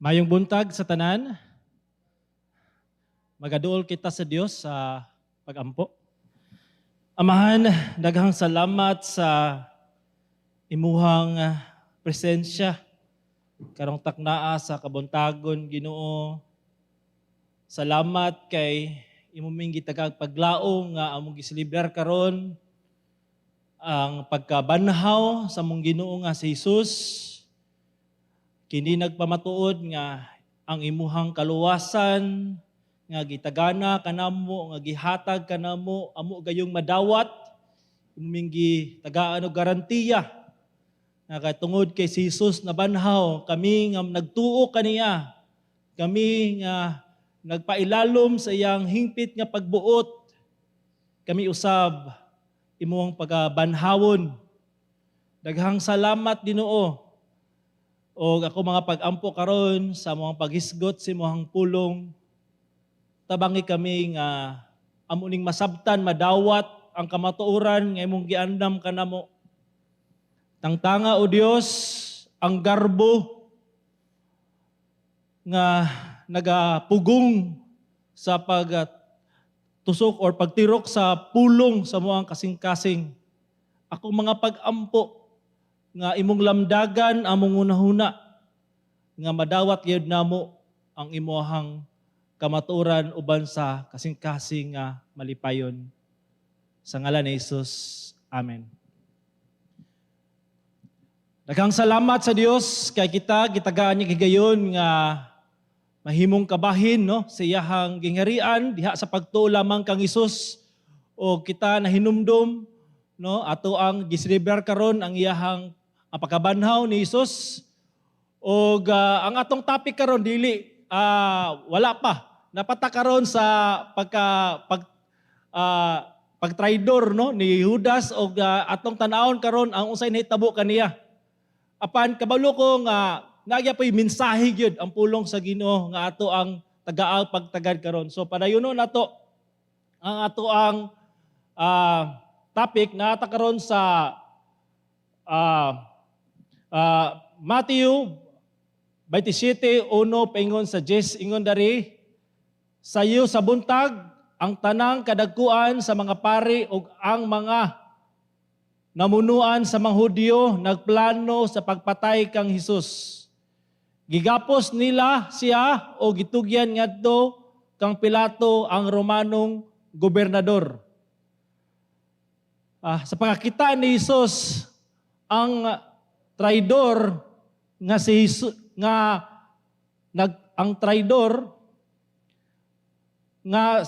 Mayong buntag sa tanan, magaduol kita sa Dios sa pagampo. Amahan, daghang salamat sa imuhang presensya karong taknaa sa kabuntagon Ginoo. Salamat kay imong gitagag paglaom nga among giselebrar karon ang pagkabanhaw sa among Ginoo nga si Jesus. Kini nagpamatuod nga ang imuhang kaluwasan nga gitagana kanamo, nga gihatag kanamo, amo gayong madawat, imong gitagaan og garantiya nga katungod kay si Jesus na banhaw, kami nga nagtuo kaniya, kami nga nagpailalom sa iyang hingpit nga pagbuot, kami usab imuhang pagabanhawon. Daghang salamat Ginoo. O ako mga pagampo karon sa mga paghisgot sa imong pulong, tabangi kami nga amuning masabtan, madawat ang kamatuoran nga imong giandam kanamo. Tangtanga o Dios ang garbo nga nagapugong sa pagtusok or pagtirok sa pulong sa moang kasing-kasing. Ako mga pagampo nga imong lamdagan among unahuna nga madawat gyud namo ang imong kamatuoran uban sa kasing-kasing nga malipayon. Sa ngalan ni Jesus. Amen. Daghang salamat sa Dios kay kita gitagaan niya gigayon nga mahimong kabahin no sa iyahang gingharian diha sa pagtuo lamang kang Hesus o kita nahinumdum no ato ang giselebrar karon ang iyahang ang pagkabanhaw ni Jesus. O ang atong topic karon dili wala pa. Napata karon sa pagtraidor no ni Judas o atong tan-awon karon ang unsay nahitabo kaniya. Apan kabalo ko nga nagya pay mensahe gyud ang pulong sa Ginoo nga ato ang tagaal pagtagad karon. So padayonon nato ang ato ang topic na ata karon sa Matthew 27:1 paingon sa 10 ingon dari sayo sa buntag ang tanang kadagkuan sa mga pari ug ang mga namunuan sa mga Hudyo nagplano sa pagpatay kang Hesus. Gigapos nila siya o gitugyan ngadto kang Pilato ang Romanong gobernador. Sa pagkakita ni Hesus ang traidor nga si Jesus, ang traidor nga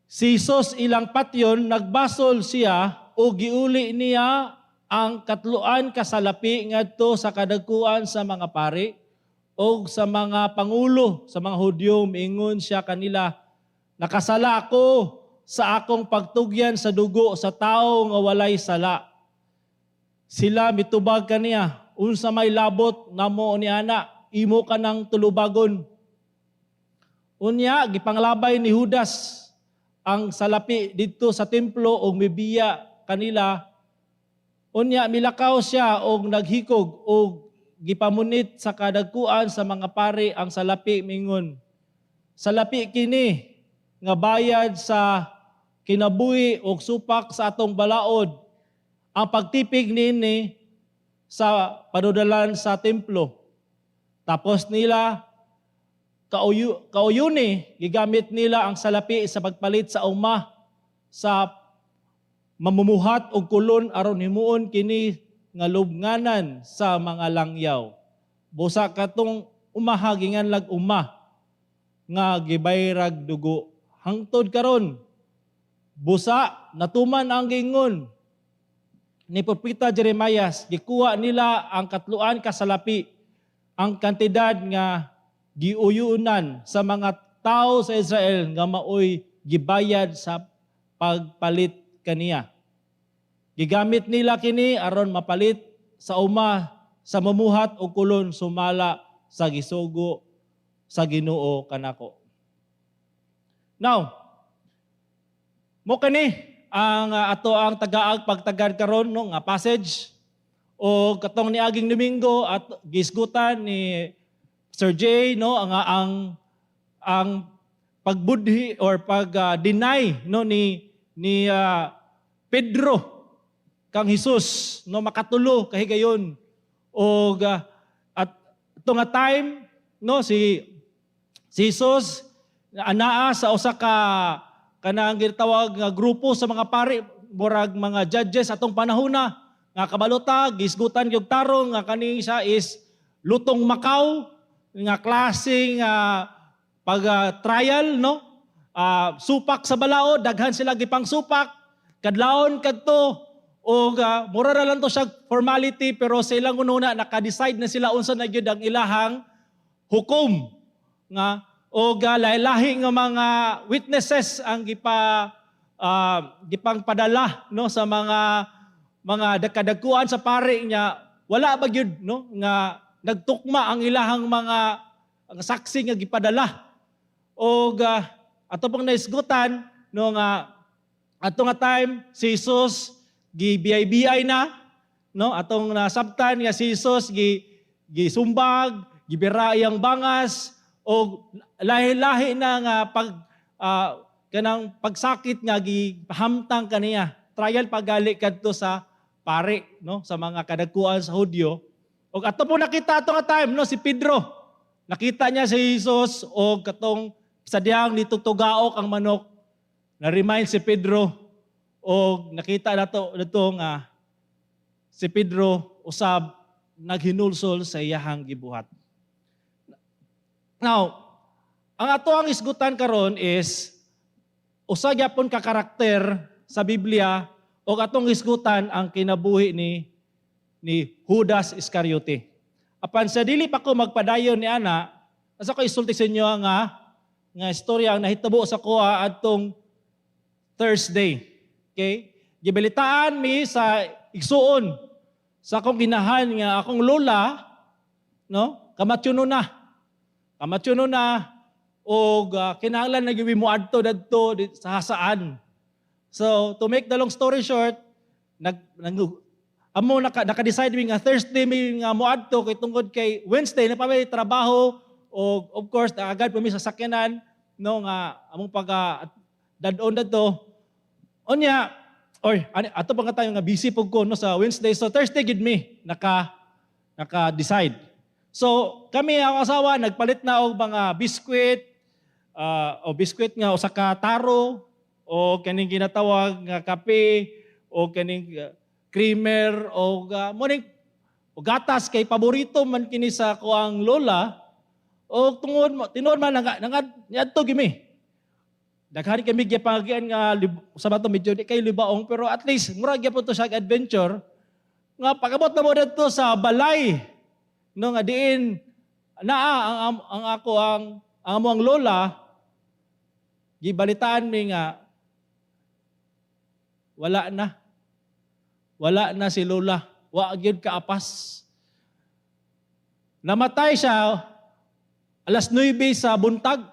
si Jesus ilang patyon nagbasol siya o giuli niya ang katluan kasalapi ngadto sa kadagkuan sa mga pari o sa mga pangulo sa mga Hudyo miingon siya kanila, nakasala ako sa akong pagtugyan sa dugo sa tao nga walay sala. Sila mitubag kaniya, unsa may labot namo ni ana, imo ka ng tulubagon. Unya, gipanglabay ni Judas ang salapi dito sa templo o mibiya kanila. Unya, milakaw siya o naghikog o gipamunit sa kadagkuan sa mga pari ang salapi mingon. Salapi kini nga bayad sa kinabuhi o supak sa atong balaod. Ang pagtipig nini sa panudalan sa templo. Tapos nila kauyuni, gigamit nila ang salapi sa pagpalit sa umma sa mamumuhat og kulon aron himuon kini nga lubnganan sa mga langyaw. Busa katong umahagingan lag umma nga gibayrag dugo. Hangtod karon busa natuman ang gingon ni Propeta Jeremias, gikuha nila ang katluan kasalapi, ang kantidad nga giuyunan sa mga tao sa Israel nga maoy gibayad sa pagpalit kaniya. Gigamit nila kini aron mapalit sa uma sa mamuhat o kulon sumala sa gisugo sa Ginoo kanako. Now, mo kani ang ato ang tagaag pagtagad karon no nga passage o katong niaging Domingo at gisgutan ni Sir J, no, ang pagbudhi or pag-deny no ni Pedro kang Hesus no makatulo kahigayon og at ito nga time no si Hesus anaa sa usa ka kanang gitawag nga grupo sa mga pari murag mga judges atong panahona nga kabalota gisgutan gyud tarong nga kani siya is lutong Macau nga klaseng pag-trial, no? Supak sa balao, daghan sila gipang supak, kadlaon kadto, o mura na lang to siya formality, pero sa ilang ununa, naka-decide na sila unsa na gyud ang ilahang hukom. Nga, o lahi-lahi nga mga witnesses ang gipang padala no, sa mga kadagkuan sa pari niya, wala ba gyud no, nga nagtukma ang ilahang mga saksi nga gipadala. O ato pang naisgutan no nga ato nga time si Jesus gibiyay-biyay na no atong nasabtan nga si Jesus gisumbag, gibira iyang bangas o lahi-lahi na nga kanang pagsakit nga gipahamtang kaniya. Trial pagali kadto sa pari no sa mga kadagkuan sa Hudyo. O ato po nakita ato nga time, no, si Pedro. Nakita niya si Jesus o katong sa diyang nitutugaok ang manok. Na-remind si Pedro o nakita nato nga si Pedro usab naghinulsol sa iyahang gibuhat. Now, ang ato ang isgutan karon is usa gyapon ka karakter sa Biblia o atong isgutan ang kinabuhi ni Judas Iscariote. Apan sa dili pa ko magpadayon ni ana, asa ko isulti sa inyo nga istorya ang nahitabo sa kuha adtong Thursday. Okay? Gibalitaan mi sa igsuon sa akong ginahan nga akong lola, no? Kamatyono na og kinahanglan na gyud mo adto dadto sa hasaan. So to make the long story short, amo naka-decide mi nga Thursday mi nga moadto kay tungod kay Wednesday na pa may trabaho o of course agad pa mi sa sakyanan no nga among dadon dadto. Onya ato pa nga tayo nga busy pug ko no sa Wednesday, so Thursday gid mi naka-decide. So kami ang asawa nagpalit na og mga biskwit nga usa ka taro o kaning ginatawag nga kape o kaning creamer o morning o gatas kay paborito man kini sa kuang lola o tinuod man niadto gimi. Daghani kami gipagian nga sa bato medyo di kay libaong pero at least mura gyapon to sa adventure nga pagabot na mo dito sa balay no nga diin naa ang ako ang among lola gibalitaan mi nga wala na si lola. Wa gyud kaapas. Namatay siya alas 9 sa buntag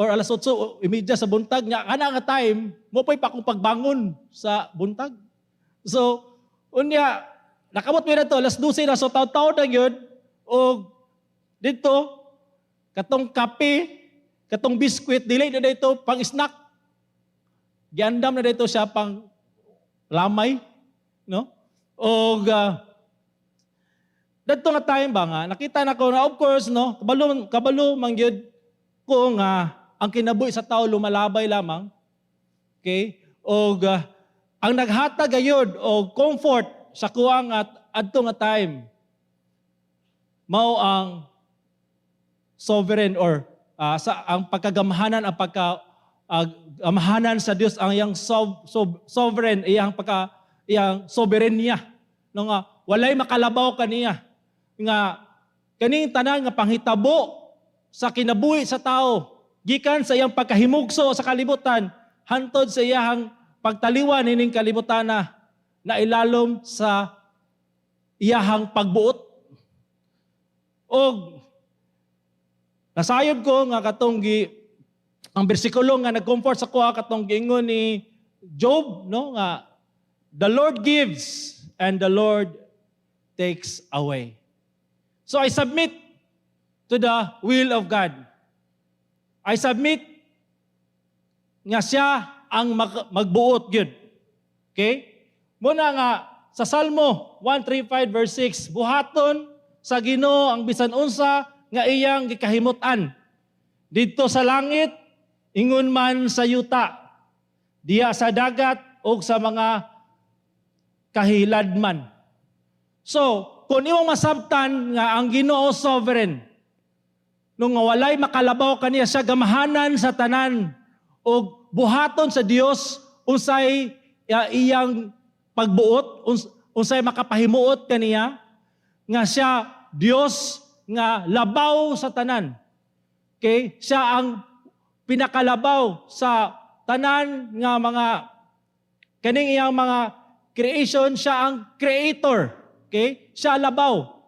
or alas 8:30 sa buntag nya ana nga time mo pay pa akong pagbangon sa buntag. So unya nakamot mi na to alas 12 na so taw-taw na gyud og dito katong kape, katong biskwit dili na dito pang snack. Giandam na dito siya pang lamay, no? O dadto nga time ba nga nakita na ko na of course no kabalo man gyud ko nga ang kinabuhi sa tao lumalabay lamang. Okay? O ang naghatag gayud og comfort sa kuwang at adto nga time mao ang sovereign or ang pagkagamhanan ang amahanan sa Dios ang iyang sovereign iyang soberenya no nga walay makalabaw kaniya nga kaning tanan nga panghitabo sa kinabuhi sa tao gikan sa iyang pagkahimugso sa kalibutan hantod sa iyang pagtaliwan nining kalibutan na ilalom sa iyahang pagbuot. Og nasayod ko nga katong ang bersikulo nga nag-comfort sa kuha katong giingon ni Job no nga the Lord gives and the Lord takes away. So I submit to the will of God. I submit nga siya ang magbuot gyud. Okay? Muna nga sa Salmo 135 verse 6, buhaton sa Ginoo ang bisan unsa nga iyang gikahimutan. Didto sa langit, ingon man sa yuta, diya sa dagat o sa mga kahiladman. So, kung imong masabtan nga ang Ginoo sovereign, nung walay makalabaw kaniya siya gamahanan sa tanan o buhaton sa Dios unsay iyang pagbuot, unsay makapahimuot kaniya nga siya Dios nga labaw sa tanan. Okay? Siya ang pinakalabaw sa tanan nga mga kaning iyang mga creation, siya ang creator. Okay? Siya labaw.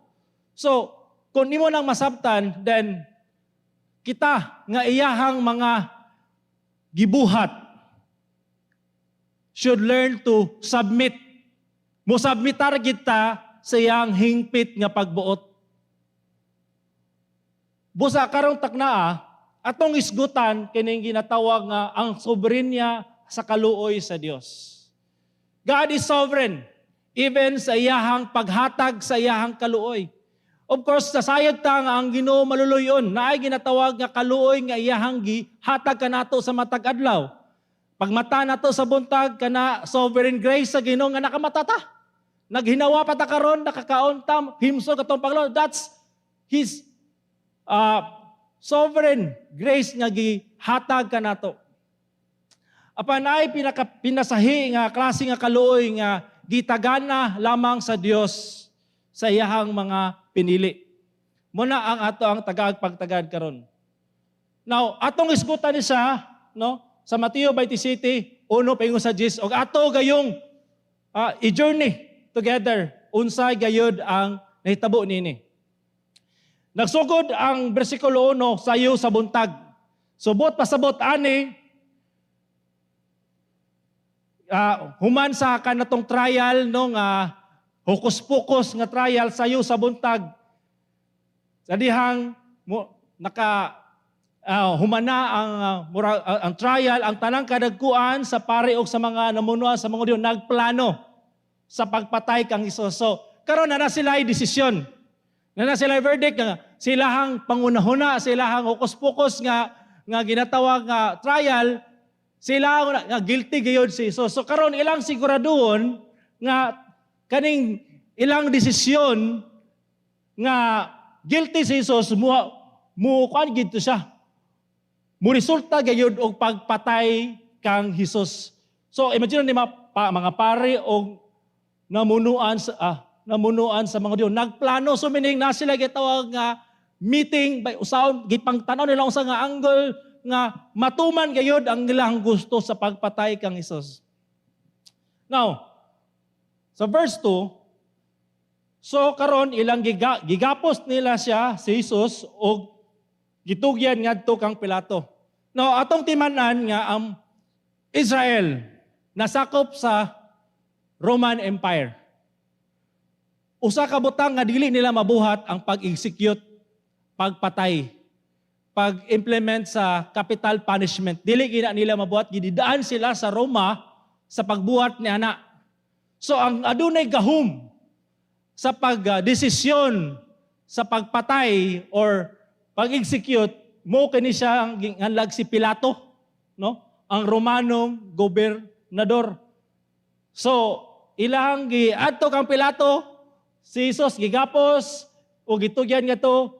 So, kung imo nang masabtan, then kita nga iyahang mga gibuhat should learn to submit. Musabmitar kita sa iyang hingpit nga pagbuot. Busa karong taknaa, atong isgutan kining ginatawag nga ang soberenya sa kaluoy sa Dios. God is sovereign, even sa iyahang paghatag sa iyahang kaluoy. Of course, nasayad ta nga ang Ginoo maluluyon, na ay ginatawag nga kaluoy nga iyahang gihatag kanato sa matag adlaw. Pagmata nato sa buntag kana sovereign grace sa Ginoo nga nakamatata. Naghinawa pa ta karon, nakakaon ta himsog katong Panginoon. That's His sovereign grace nga gihatag kanato. Apan ay pinasahi nga klase nga kaluoy nga gitagana lamang sa Dios sa iyahang mga pinili. Muna ang ato ang tagagpagtagad karon. Now, atong isgutan ni siya, no? Sa Mateo 27, 1 paingon sa 10, og ato gayong i-journey together unsay gayud ang nahitabo nini. Nagsugod ang bersikulo 1 sayo sa buntag. Subot pasabot ani human sa kanatong trial no nga hokus-pokus nga trial sayo sa buntag. Sa dihang humana ang trial, ang tanang kadagkuan sa pari o sa mga namunuan sa mga Diyo nagplano sa pagpatay kang Hesus. So, karon na sila ay desisyon. Na sila ay verdict nga silahang pangunahuna, silahang hokus-pokus nga ginatawag nga trial, sila nga guilty gayud si Hesus. So karon ilang siguraduhon nga kaning ilang desisyon nga guilty si Hesus mo kuan gid siya. Mo resulta gayud og pagpatay kang Hesus. So imagine ni mga pare og namunuan sa mga Diyo nagplano, so meaning na sila gitawag nga meeting by usahon gipangtanaw nila unsa nga angle nga matuman gayud ang ilang gusto sa pagpatay kang Hesus. Now, sa verse 2, so karon ilang gigapos nila siya si Hesus og gitugyan ngadto kang Pilato. Now, atong timan-an nga ang Israel nasakop sa Roman Empire. Usa ka butang nga dili nila mabuhat ang pag-execute, pagpatay, pag-implement sa capital punishment. Dili gina nila mabuhat, gididaan sila sa Roma sa pagbuhat ni ana. So ang adunay gahom sa pagdesisyon sa pagpatay or pag-execute mo kini siya ang ginganlag si Pilato, no? Ang Romanong gobernador. So ilang giadto kang Pilato, si Hesus gigapos o gitugyan nga to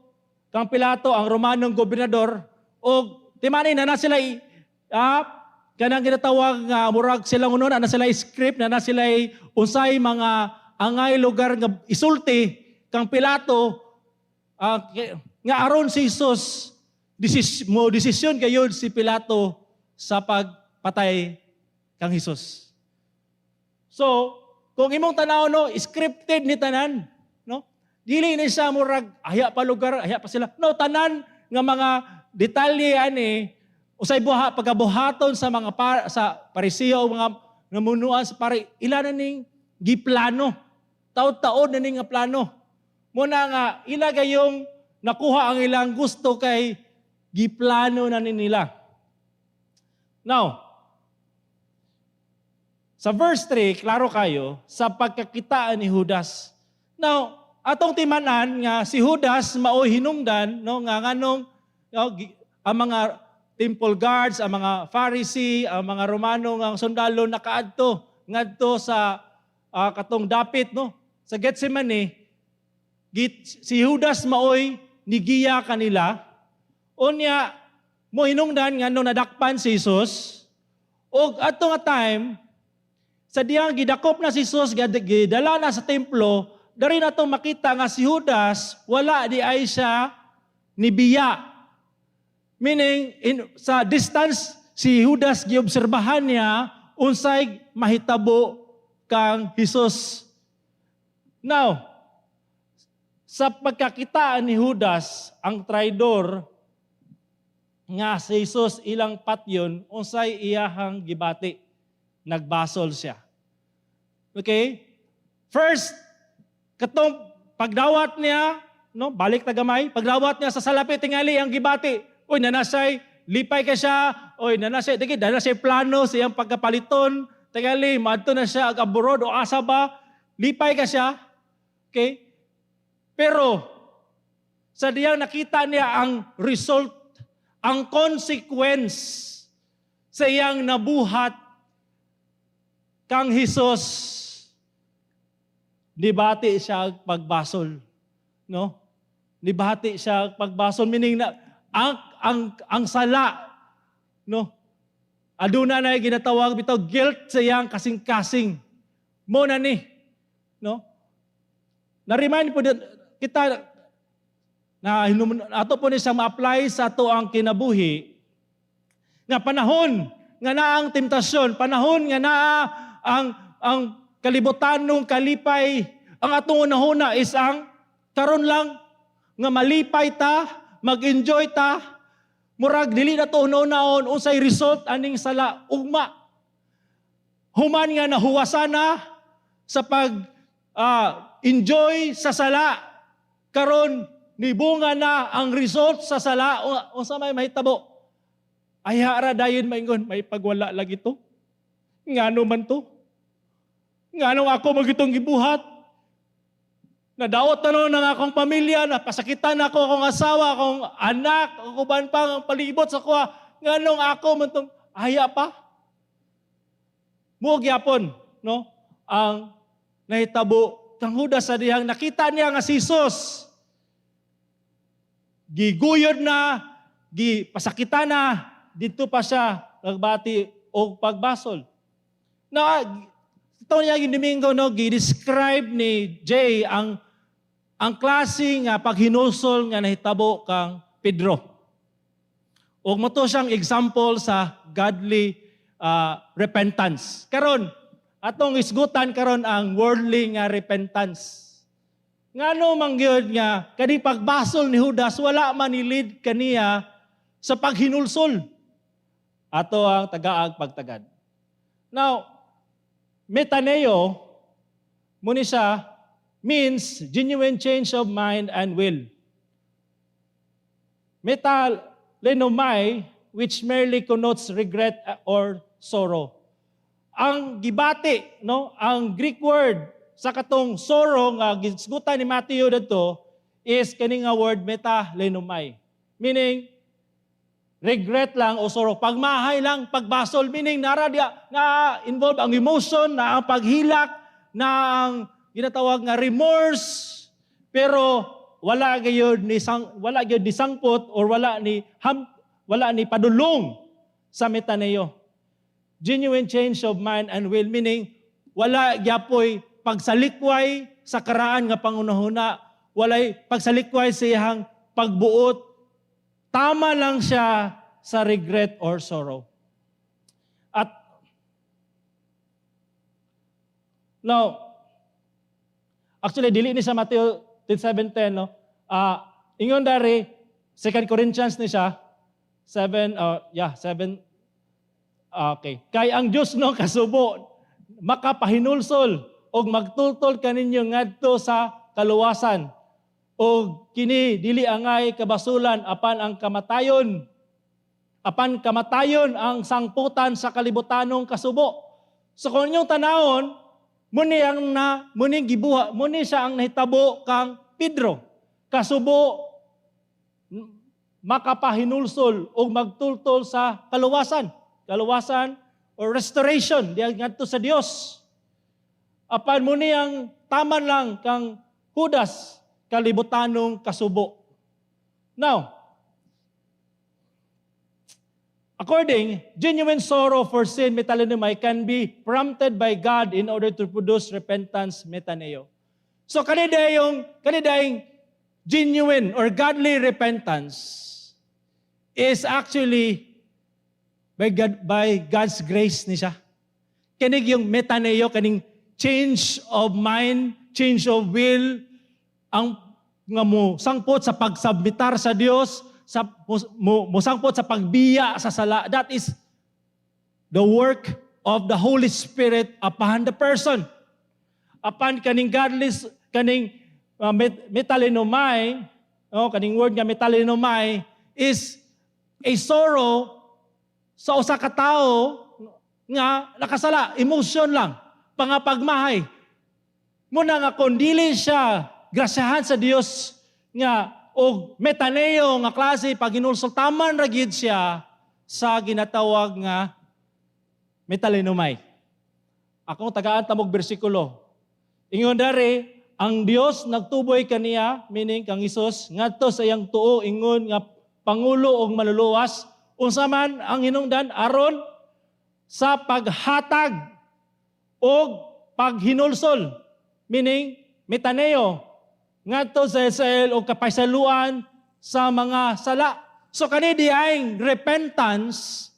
kang Pilato ang Romanong gobernador o timanin na sila kanang ginatawag nga murag sila ngunon na sila script na sila unsay mga angay lugar nga isulti kang Pilato nga aron si Hesus desisyon gayud si Pilato sa pagpatay kang Hesus. So, kung imong tanaw no, scripted ni tanan, no? Dili ni siya murag aya pa lugar, aya pa sila. No, tanan nga mga detalye ani usay pagabuhaton sa mga sa Pariseo mga namunuan sa pare ila na ning giplano. Taud-taon na ning nga plano. Muna nga ila gayong nakuha ang ilang gusto kay giplano na nila. Now, sa verse 3, klaro kayo, sa pagkakitaan ni Judas. Now, atong timanan nga si Judas maoy hinungdan, no, nga nganong ang mga temple guards, ang mga Pharisee, ang mga Romano nga sundalo nakaadto ngadto sa katong dapit, no, sa Getsemani. Si Judas maoy nigiya kanila. Unya mo hinungdan nga no nadakpan si Jesus. Og adto nga time sa diyang gidakop na si Jesus, gidala na sa templo, dari na itong makita nga si Judas, wala di ay siya nibiya. Meaning, sa distance, si Judas giobserbahan niya, unsay mahitabo kang Jesus. Now, sa pagkakitaan ni Judas, ang traidor nga si Jesus ilang patyon, unsay iyahang gibati. Nagbasol siya. Okay? First, katong pagdawat niya, no, balik tagamay, pagdawat niya sa salapi tingali ang gibati. Oy, nanasay, lipay ka siya. Oy, nanasay, nanasay plano siyang pagkapaliton. Tingali, madto na siya ag-abroad o asa ba? Lipay ka siya. Okay? Pero, sa diyang nakita niya ang result, ang consequence sa iyang nabuhat kang Jesus, nibati siya pagbasol, no? Nibati siya pagbasol, meaning na ang sala, no? Aduna na ginatawag bitaw guilt sa iyang kasing-kasing. Mo na ni, no? Na-remind po kita na ato po ni siyang ma-apply sa ato ang kinabuhi nga panahon nga naang temptasyon, panahon nga naa ang kalibutan nung kalipay, ang atong unahuna is ang karon lang nga malipay ta, mag-enjoy ta, murag dili na to unaon unsay result aning sala ugma. Human nga nahuwasana sa pag enjoy sa sala, karon nibunga na ang result sa sala, unsa may mahitabo. Ay hara dayon maingon, may pagwala lagi to. Ngano man to? Ngano ako magitong gibuhat? Nadawat na noon ng akong pamilya, napasakitan ako akong asawa, akong anak, ako ban pang palibot sa kuha. Nganong ako man tong aya pa? Muog yapon, no? Ang nahitabo kang Judas sa dihang nakita niya nga si Jesus. Giguyod na, gipasakitan na, dito pa siya nagbati o pagbasol. Na ito niya yung Domingo, no, gi-describe ni Jay ang klase nga paghinusol nga nahitabo kang Pedro. O mo to siyang example sa godly repentance. Karon, atong isgutan karon ang worldly nga repentance. Ngano mangyod nga kani pagbasol ni Judas wala man nilid kaniya sa paghinulsol. Ato ang tagaag pagtagad. Now, metaneo muni siya means genuine change of mind and will. Metalenomai, which merely connotes regret or sorrow. Ang gibati, no, ang Greek word sa katong sorrow nga gisgutan ni Matthew dito is kani nga word metalenomai. Meaning regret lang o sorrow. Pagmahay lang, pagbasol, meaning na involve ang emotion, na ang paghilak, na ang ginatawag nga remorse, pero wala gyud ni sangpot or wala ni padulong sa metaneo. Genuine change of mind and will, meaning wala gyapoy pagsalikway sa karaan nga pangunahuna, walay pagsalikway sa iyang pagbuot. Tama lang siya sa regret or sorrow. At now, actually, dili ni sa Matthew 7:10, no? Ingon dari, 2 Corinthians ni siya, 7, okay. Kay ang Diyos no kasubo, makapahinulsol, og magtultol kaninyo ngadto sa kaluwasan. o kini dili angay kabasulan apan ang kamatayon. Apan kamatayon ang sangputan sa kalibutanong kasubo. So kung inyong tanawon, muning gibuha, muni siya ang nahitabo kang Pedro. Kasubo makapahinulsol o magtultol sa kaluwasan. Kaluwasan or restoration diyan ngadto sa Dios. Apan muni ang taman lang kang Judas kalibutanong kasubo. Now, genuine sorrow for sin, metalinumai, can be prompted by God in order to produce repentance, metaneo. So, kanidayong genuine or godly repentance is actually by God's grace ni siya. Kanig yung metaneo, kaning change of mind, change of will, ang nga mo sangpot sa pagsubmitar sa Dios, sa mo sangpot sa pagbiya sa sala. That is the work of the Holy Spirit upon the person. Upon kaning godly, kaning metalinomai, kaning word nga metalinomai is a sorrow sa usa ka tawo nga nakasala, emotion lang, pangapagmahay. Muna nga kung dili siya grasyahan sa Dios nga o metaneo nga klase pag hinulsultaman ra gyud siya sa ginatawag nga metalinomai. Akong tagaan tamog bersikulo. Ingon dare ang Dios nagtuboy kaniya, meaning kang Hesus, ngadto sa iyang tuo ingon nga pangulo og maluluwas, unsa man ang hinungdan aron sa paghatag og paghinulsol, meaning metaneo, ngadto sa Israel o kapaysaluan sa mga sala. So kani diayng repentance,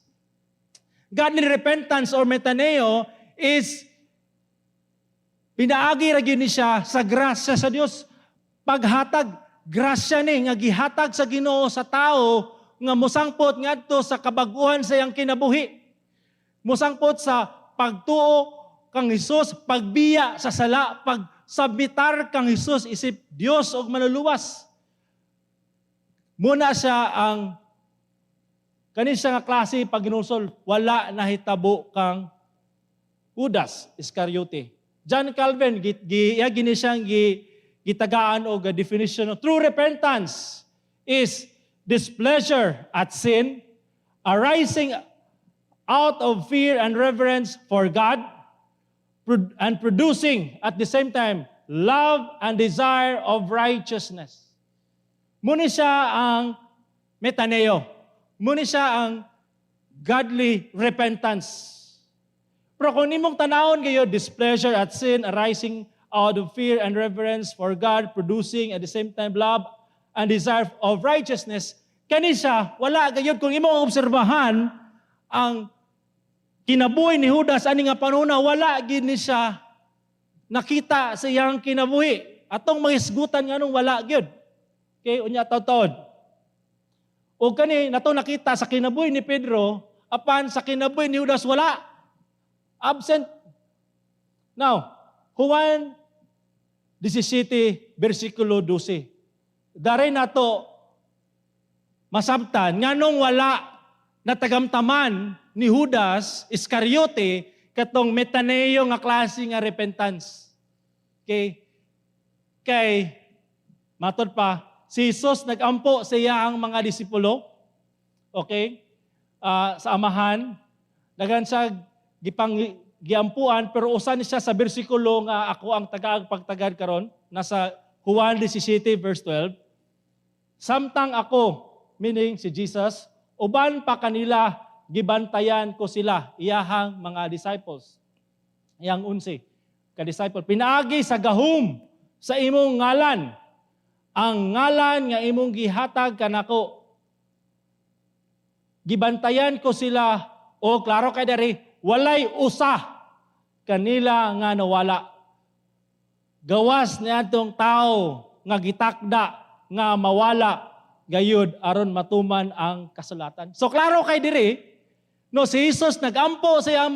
godly repentance or metaneo is pinaagi ra gyud ni siya sa grasya sa Dios. Paghatag grasya ni nga gihatag sa Ginoo sa tao nga mosangpot ngadto sa kabag-uhan sa iyang kinabuhi. Mosangpot sa pagtuo kang Hesus, pagbiya sa sala, pagsabitar kang Hesus isip Dios og manluluwas. Muna siya ang kanin siya nga klase pag ginulsol, wala nahitabo kang Judas Iscariote. John Calvin gini siyang gitagaan og definition of true repentance is displeasure at sin arising out of fear and reverence for God, and producing at the same time love and desire of righteousness. Muni siya ang metaneo. Muni siya ang godly repentance. Pero kung nimong tanawon kayo, displeasure at sin arising out of fear and reverence for God, producing at the same time love and desire of righteousness, kani siya, wala gayud. Kung imong obserbahan ang kinabuhi ni Judas, ani nga panuna, wala gid ni siya nakita sa iyang kinabuhi. Atong mangisgutan nga nung wala gid. Okay, unya taud-taud. O kani nato nakita sa kinabuhi ni Pedro, apan sa kinabuhi ni Judas wala. Absent. Now, Juan 17, versikulo 12. Daray nato masabtan nganong wala natagamtaman ni Judas Iscariote katong metaneo nga klase nga repentance. Okay? Kay matod pa, si Jesus nagampo sa iyang mga disipulo. Okay? Sa amahan, dagan siya giampuan, pero usan siya sa bersikulo nga ako ang pagtagad karon, nasa Juan 17 verse 12. Samtang ako, meaning si Jesus, uban pa kanila, gibantayan ko sila, iyahang mga disciples. Iyang 11 ka-disciple. Pinaagi sa gahom sa imong ngalan, ang ngalan nga imong gihatag kanako. Gibantayan ko sila, o klaro kay dari, walay usa kanila nga nawala. Gawas niadtong tao nga gitakda nga mawala gayud aron matuman ang kasulatan. So klaro kay diri, no, si Jesus nagampo sa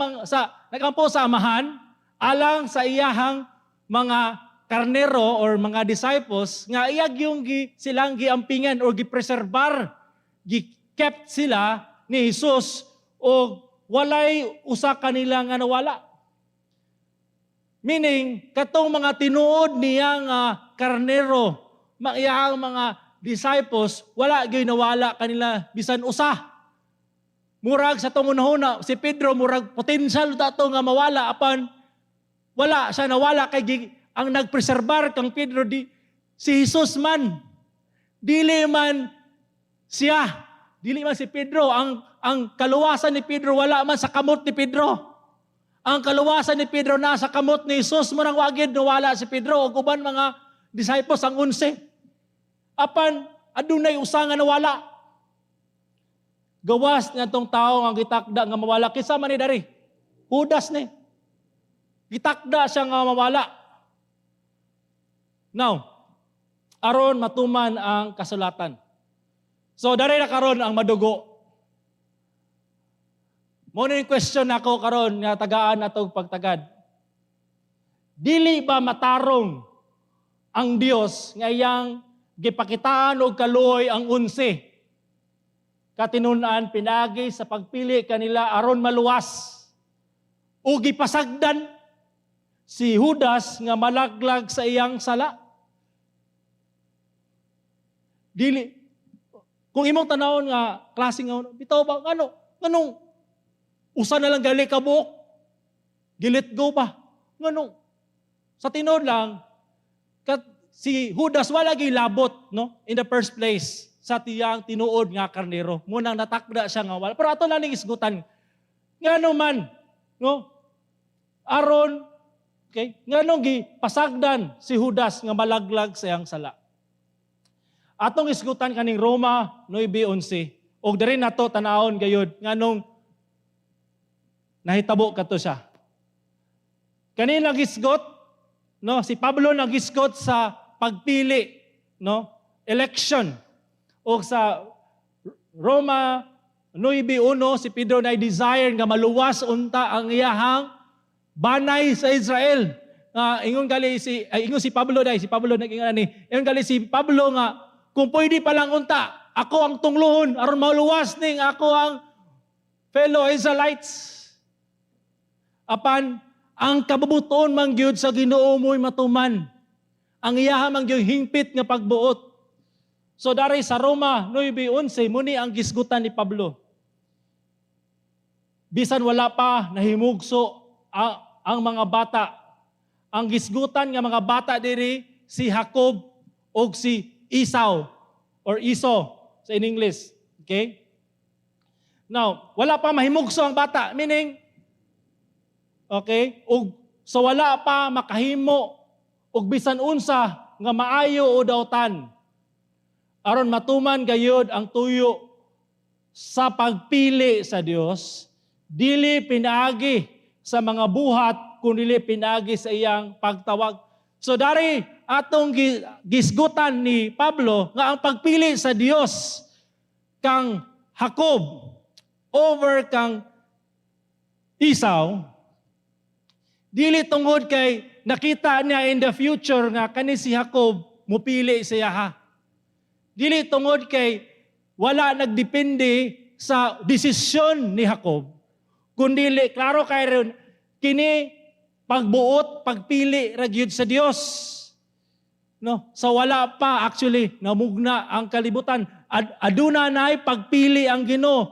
amahan alang sa iyahang mga karnero or mga disciples nga iyag yung silang giampingan or gipreserbar, gi-kept sila ni Jesus o walay usa kanila nga nawala. Meaning, katong mga tinuod niya nga karnero, iyang mga disciples, wala gyud nawala kanila bisan usa. Murag sa tong unahuna, si Pedro murag potential dato nga mawala apan wala siya nawala kay ang nagpreserbar kang Pedro si Jesus man. Dili man siya, dili man si Pedro ang kaluwasan ni Pedro wala man sa kamot ni Pedro. Ang kaluwasan ni Pedro nasa kamot ni Jesus mo nang wagid nawala si Pedro o uban mga disciples ang 11. Apan adunay usa nga nawala. Gawas nga tong tawo nga gitakda nga mawala kinsa man ni dari? Judas ni. Gitakda siya nga mawala. Now, aron matuman ang kasulatan. So dari na karon ang madugo. Mo ni question ako karon nga tagaan atong pagtagad. Dili ba matarong ang Dios nga iyang gipakitaan og kaluoy ang 11? Katinunan pinagi sa pagpili kanila aron maluwas. O gipasagdan si Judas nga malaglag sa iyang sala. Dili kung imong tanawon nga klase nga bitaw ba nganong usa na lang gali ka buok. Gilit go pa. Nganong sa tinuod lang si Judas wala gyud labot no in the first place sa tiyang tinuod nga karnero. Munang natakda siya nga wala. Pero ato lang ning isgutan. Ngano man no aron okay nganong gipasagdan si Judas nga malaglag sa iyang sala. Atong isgutan kaning Roma 9:11 og diri nato tanawon gayud nganong nahitabo kadto siya. Kani nagisgot no si Pablo nagisgot sa pagpili no election o sa Roma 9:1 si Pedro na desire nga maluwas unta ang iyahang banay sa Israel. Ingon si Pablo nag-ingon ni. Ingon gali si Pablo nga kung pwede pa lang unta ako ang tunglohon aron maluwas ning ako ang fellow Israelites. Apan ang kabubuton man gyud sa Ginoo mo'y matuman. Ang iyaha man gyud hingpit nga pagbuot. So dari sa Roma 9:11 muni ang gisgutan ni Pablo. Bisan wala pa nahimugso ang mga bata. Ang gisgutan nga mga bata diri si Jacob o si Esau or Esau sa in English. Okay? Now, wala pa mahimugso ang bata. Meaning, okay, so wala pa makahimo og bisan unsa nga maayo o dautan. Aron matuman gayud ang tuyo sa pagpili sa Dios, dili pinaagi sa mga buhat kundi dili pinaagi sa iyang pagtawag. So dari atong gisgutan ni Pablo nga ang pagpili sa Dios kang Jacob over kang Esau dili tungod kay nakita niya in the future nga kani si Jacob mupili siya ha. Dili tungod kay wala nagdepende sa desisyon ni Jacob kundi klaro kay ron kini pagbuot, pagpili ra gyud sa Dios. No, sa wala pa actually namugna ang kalibutan. Aduna nay pagpili ang Ginoo.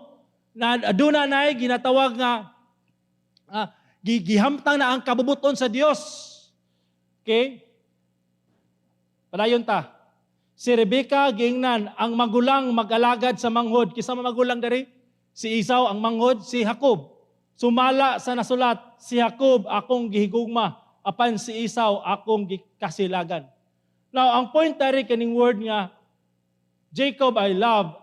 Aduna nay ginatawag nga gihamtang na ang kabubuton sa Dios. Okay? Padayon ta. Si Rebecca giingnan ang magulang mag-alagad sa manghod. Kisa magulang dari? Si Esau ang manghod, si Jacob. Sumala sa nasulat, si Jacob akong gihigugma, apan si Esau akong gikasilagan. Now, ang point dari kaning word nga, Jacob I love,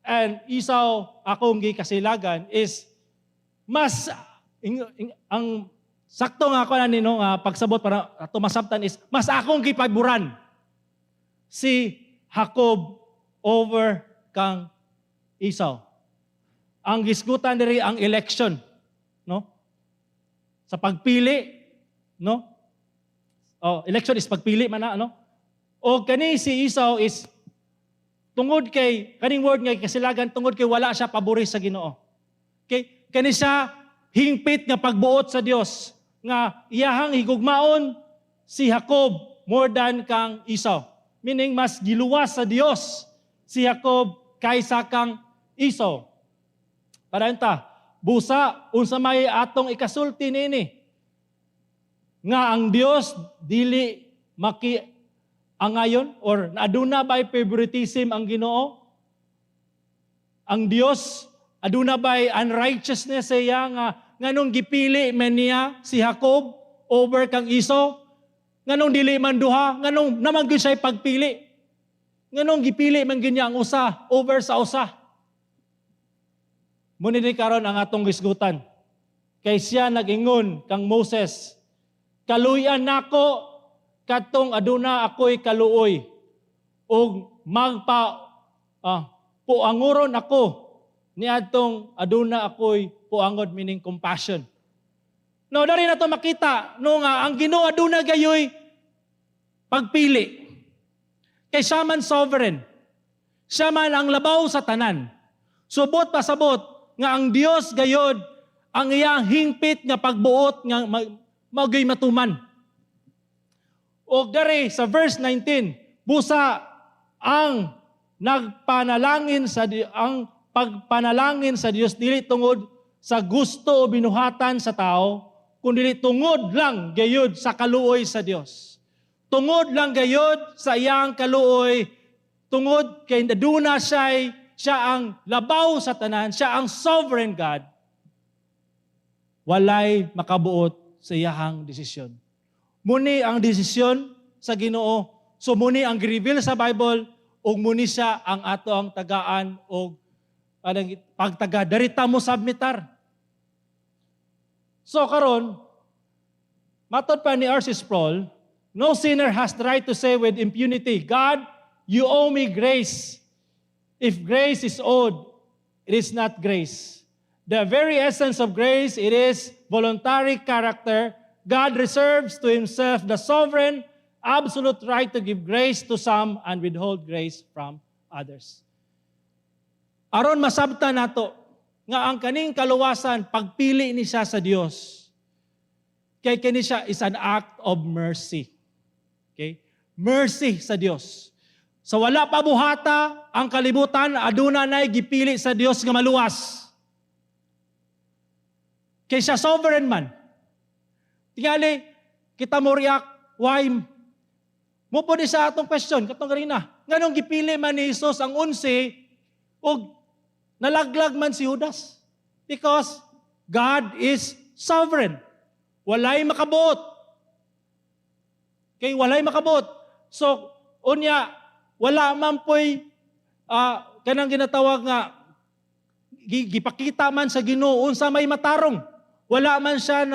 and Esau akong gikasilagan is, mas, ang sakto nga ako na nino, pagsabot para tumasabtan is, mas akong gipaburan si Jacob over kang Esau. Ang gisgutan diri ang election. No? Sa pagpili, no? election is pagpili man na, ano? O kani si Esau is tungod kay kaning word nga kasilagan tungod kay wala siya pabori sa Ginoo. Okay? Kani siya hingpit nga pagbuot sa Dios nga iyahang higugmaon si Jacob more than kang Esau. Meaning mas giluwas sa Dios si Jacob kaysa kang Esau. Paranta, busa unsa may atong ikasulti nini nga ang Dios dili angayon or aduna by favoritism ang Ginoo? Ang Dios aduna by unrighteousness siya nga nganong gipili man niya si Jacob over kang Esau? Nganong dili man duha? Nganong naman gyud siya pagpili? Nganong gipili man gyud niya ang usa over sa usa? Muni ni karon ang atong gisgutan. Kay siya nag-ingon kang Moses, kaluyan nako katong aduna ako'y kaluoy ug puanguron ako niadtong aduna ako'y puangod, meaning compassion. No, dari na to makita no nga ang Ginoo aduna gayoy pagpili. Kay siya man sovereign. Siya man ang labaw sa tanan. Subot pasabot nga ang Dios gayod ang iyang hingpit nga pagbuot nga magay matuman. O dari sa verse 19, busa ang nagpanalangin ang pagpanalangin sa Dios dili tungod sa gusto o binuhatan sa tao, kundi tungod lang gayud sa kaluoy sa Dios. Tungod lang gayud sa iyang kaluoy, tungod kay aduna siya ang labaw sa tanan, siya ang sovereign God. Walay makabuot sa iyang desisyon. Muni ang desisyon sa Ginoo. So muni ang reveal sa Bible ug muni siya ang ato ang tagaan og pagtaga darita mo submitar. So karon matod pa ni R.C. Sproul, no sinner has the right to say with impunity, God, you owe me grace. If grace is owed, it is not grace. The very essence of grace, it is voluntary character. God reserves to Himself the sovereign, absolute right to give grace to some and withhold grace from others. Aron masabta nato nga ang kaning kaluwasan pagpili ni siya sa Dios. Kay kini siya is an act of mercy. Okay? Mercy sa Dios. Sa wala pa buhata ang kalibutan aduna nay gipili sa Dios nga maluwas. Kay siya sovereign man. Tingali, kita mo react, why? Mupo ni sa atong question, katong ganina. Nganong gipili man ni Jesus ang 11 o nalaglag man si Judas? Because God is sovereign. Walay makabot. Kay walay makabot. So, unya, wala man po'y kanang ginatawag nga gipakita man sa Ginoo unsa may matarong. Wala man siya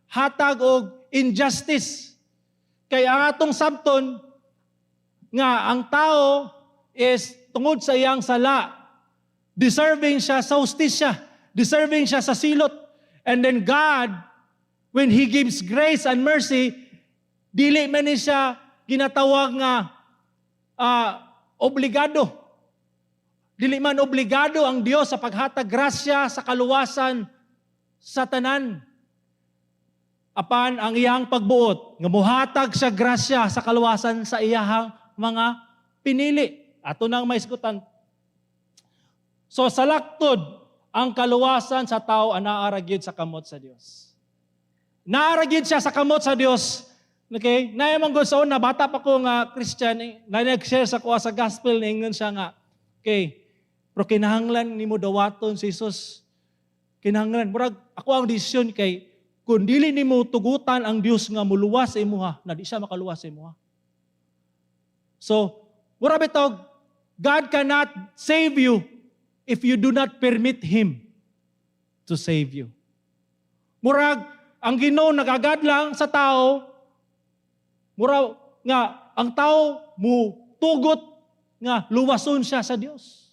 hatag og injustice. Kaya ang atong sabton nga ang tao is tungod sa iyang sala, deserving siya sa hustisya, deserving siya sa silot. And then God, when He gives grace and mercy, dili man ni siya ginatawag nga obligado. Dili man obligado ang Dios sa paghatag grasya sa kaluwasan sa tanan. Apan ang iyang pagbuot, nga muhatag siya grasya sa kaluwasan sa iyahang mga pinili. Ato nang maisgutan. So salaktod ang kaluwasan sa tao ang naaragyod sa kamot sa Dios. Naaragyod siya sa kamot sa Dios. Okay? Naimang gusto na bata pa ko nga Christian, na nag-share sa kuha sa gospel, ningon siya nga, okay, pero kinahanglan ni mo dawaton si Jesus. Kinahanglan. Murag, ako ang desisyon kay, kung dili ni mo tugutan ang Diyos nga muluwas sa imuha, na di siya makaluwas sa imuha. So, mura bitog, God cannot save you if you do not permit Him to save you. Murag, ang Ginoo nagagad lang sa tao, mura nga, ang tao mo tugot nga luwason siya sa Dios.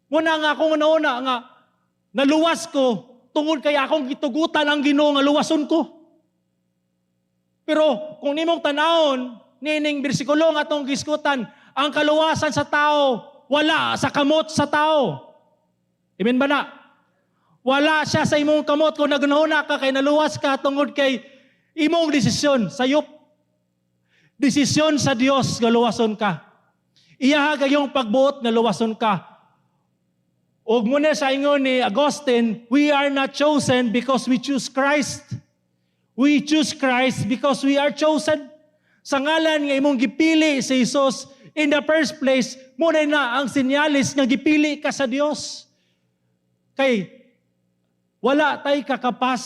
Muna nga akong nauna nga, naluwas ko, tungod kaya akong gitugutan ang Ginoo nga luwason ko. Pero kung nimong tanawon, nining bersikulo nga atong giskutan, ang kaluwasan sa tao, wala sa kamot sa tao. Amen ba na? Wala siya sa imong kamot kung nagunahuna ka kay naluwas ka tungod kay imong desisyon, sayop. Desisyon sa Dios nga luwason ka. Iyaha gayong pagbuot nga luwason ka. Ug muna sa ingon ni Augustine, we are not chosen because we choose Christ. We choose Christ because we are chosen. Sa ngalan nga imong gipili si Jesus, in the first place, muna na ang sinyalis nga gipili ka sa Dios. Kay wala tay kakapas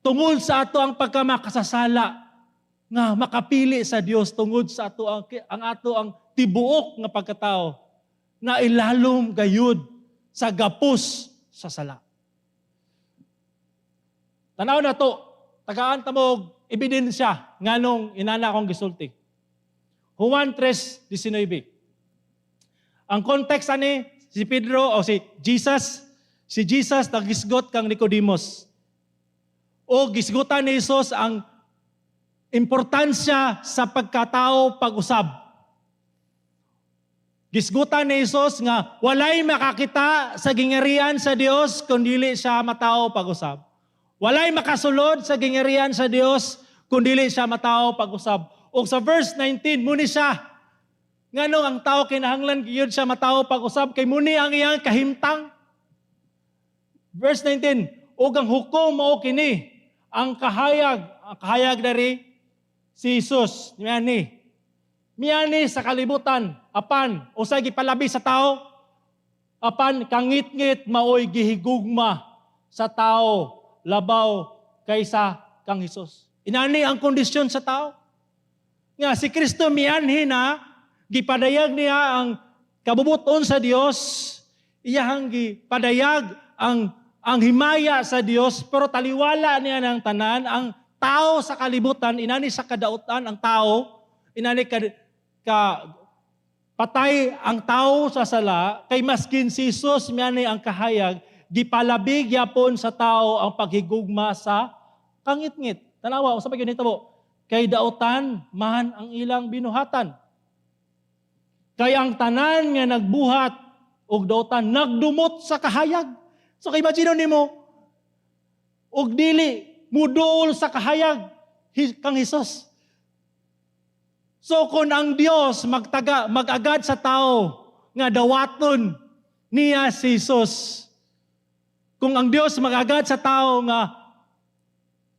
tungod sa ato ang pagkamakasasala nga makapili sa Dios tungod sa ato ang tibuok nga pagkatao na ilalom gayud sa gapos sa sala. Tanaw na to, tagaan ta mo ebidensya nganong inana akong gisulti. Juan 3:19. Ang context ani si Pedro o si Jesus nagisgot kang Nicodemus. O gisgutan ni Jesus ang importansya sa pagkatao pag-usab. Gisgutan ni Jesus nga walay makakita sa gingerian sa Dios kung dili siya matao pag-usab. Walay makasulod sa gingerian sa Dios kung dili siya matao pag-usab. O sa verse 19, muni siya. Ngano ang tao kinahanglan gyud siya matao pag-usab kay muni ang iyang kahimtang. Verse 19, ug ang hukom mao kini, ang kahayag dari si Jesus, miyani sa kalibutan, apan usa gipalabi sa tao, apan kangit-ngit maoy gihigugma sa tao labaw kaysa kang Jesus. Inani ang kondisyon sa tao. Nga si Kristo mianhi na gipadayag niya ang kabubuton sa Dios, iyahang gipadayag ang himaya sa Dios, pero taliwala niya ng tanan, ang tao sa kalibutan, inani sa kadautan, ang tao, inani patay ang tao sa sala, kay maskin si Jesus, miyani ang kahayag, gipalabig yapon sa tao ang paghigugma sa kangit-ngit. Tanawa, sa pagyan nito mo, kay dautan, man ang ilang binuhatan. Kay ang tanan nga nagbuhat, og dautan, nagdumot sa kahayag. So kay imagine nimo og dili muduol sa kahayag kang Hesus. So kung ang Dios magagad sa tao nga dawaton niya si Jesus. Kung ang Dios magagad sa tao nga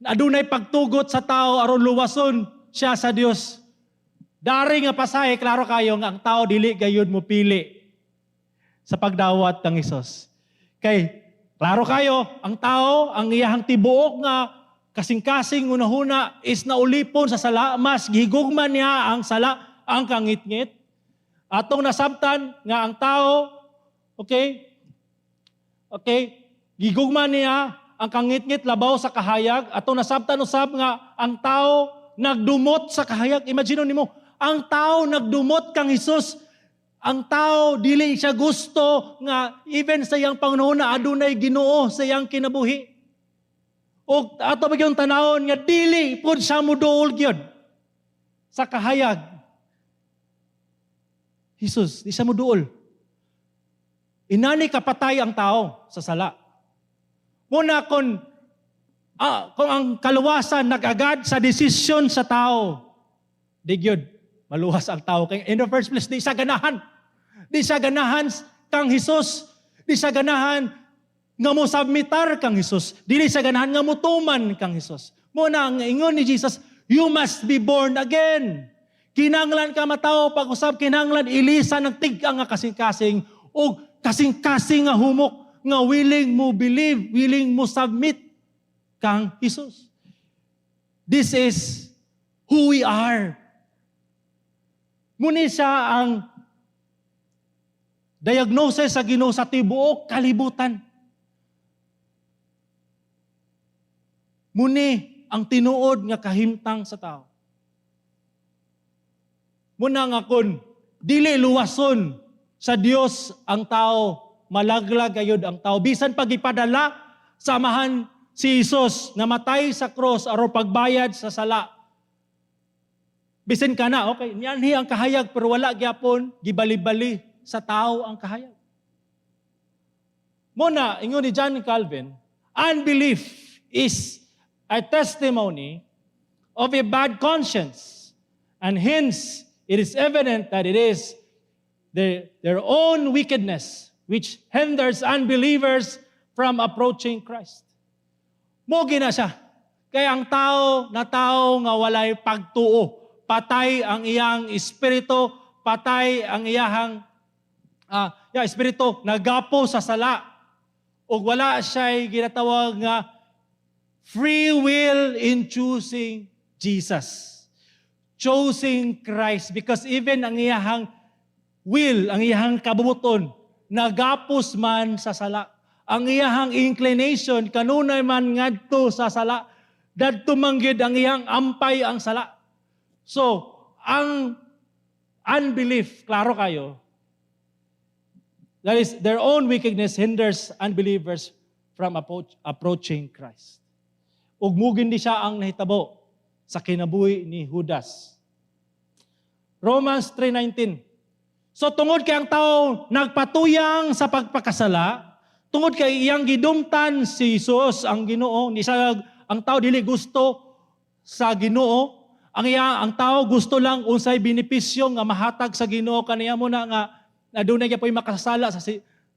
adunay pagtugot sa tao aron luwason siya sa Dios. Dari nga pasahe klaro kayo nga ang tao dili gayud mo pili sa pagdawat kang Hesus. Kay klaro kayo, ang tao, ang iyahang tibuok nga kasing-kasing unahuna is naulipon sa sala, mas gihigugman niya ang sala, ang kangit-ngit. Atong nasabtan nga ang tao, okay, gigugman niya ang kangit-ngit labaw sa kahayag. Atong nasabtan usab nga ang tao nagdumot sa kahayag. Imagine nimo, ang tao nagdumot kang Hesus. Ang tao, dili siya gusto nga even sa iyang pangunahuna, adunay Ginoo sa iyang kinabuhi. O ato bagyong tanawon nga dili pud siya muduol gyud sa kahayag. Jesus, di siya muduol. Inani kapatay ang tao sa sala. Muna kung ang kaluwasan nag-agad sa desisyon sa tao, di gyud maluwas ang tao. Kaya in the first place, di siya ganahan. Di siya ganahan kang Hesus. Di siya ganahan nga mo submitar kang Hesus. Di siya ganahan nga mutuman kang Hesus. Muna ang ingon ni Jesus, you must be born again. Kinanglan ka matao pag-usab, kinanglan ilisa ng tig-ang nga kasing-kasing o kasing-kasing nga humok nga willing mo believe, willing mo submit kang Hesus. This is who we are. Muni siya ang diagnosis sa Ginoo sa tibuok kalibutan. Muni ang tinuod nga kahimtang sa tao. Muna nga kun dili luwason sa Dios ang tao, malaglag gayud ang tao. Bisan pag ipadala samahan si Jesus na matay sa cross aron pagbayad sa sala Bisin ka na, okay, niyanhi ang kahayag, pero wala gyapon gibali-bali sa tao ang kahayag. Muna, ingon ni John Calvin, unbelief is a testimony of a bad conscience, and hence it is evident that it is their own wickedness which hinders unbelievers from approaching Christ. Mogi na siya. Kaya ang tao nga walay pagtuo, patay ang iyang espiritu, patay ang iyang espiritu, nagapo sa sala, o wala siya'y ginatawag nga free will in choosing Jesus. Choosing Christ. Because even ang iyang will, ang iyang kabubuton, nagapos man sa sala. Ang iyang inclination, kanunay man ngadto sa sala, dadto manggid ang iyang ampay ang sala. So, ang unbelief, klaro kayo, that is, their own wickedness hinders unbelievers from approaching Christ. Ug mugin di siya ang nahitabo sa kinabuhi ni Judas. Romans 3:19. So tungod kay ang tao nagpatuyang sa pagpakasala, tungod kay iyang gidumtan si Jesus ang Ginoo, ni siya ang tao dili gusto sa Ginoo, ang tao gusto lang unsay benepisyo nga mahatag sa Ginoo kaniya mo na nga adunay gyapon makasala sa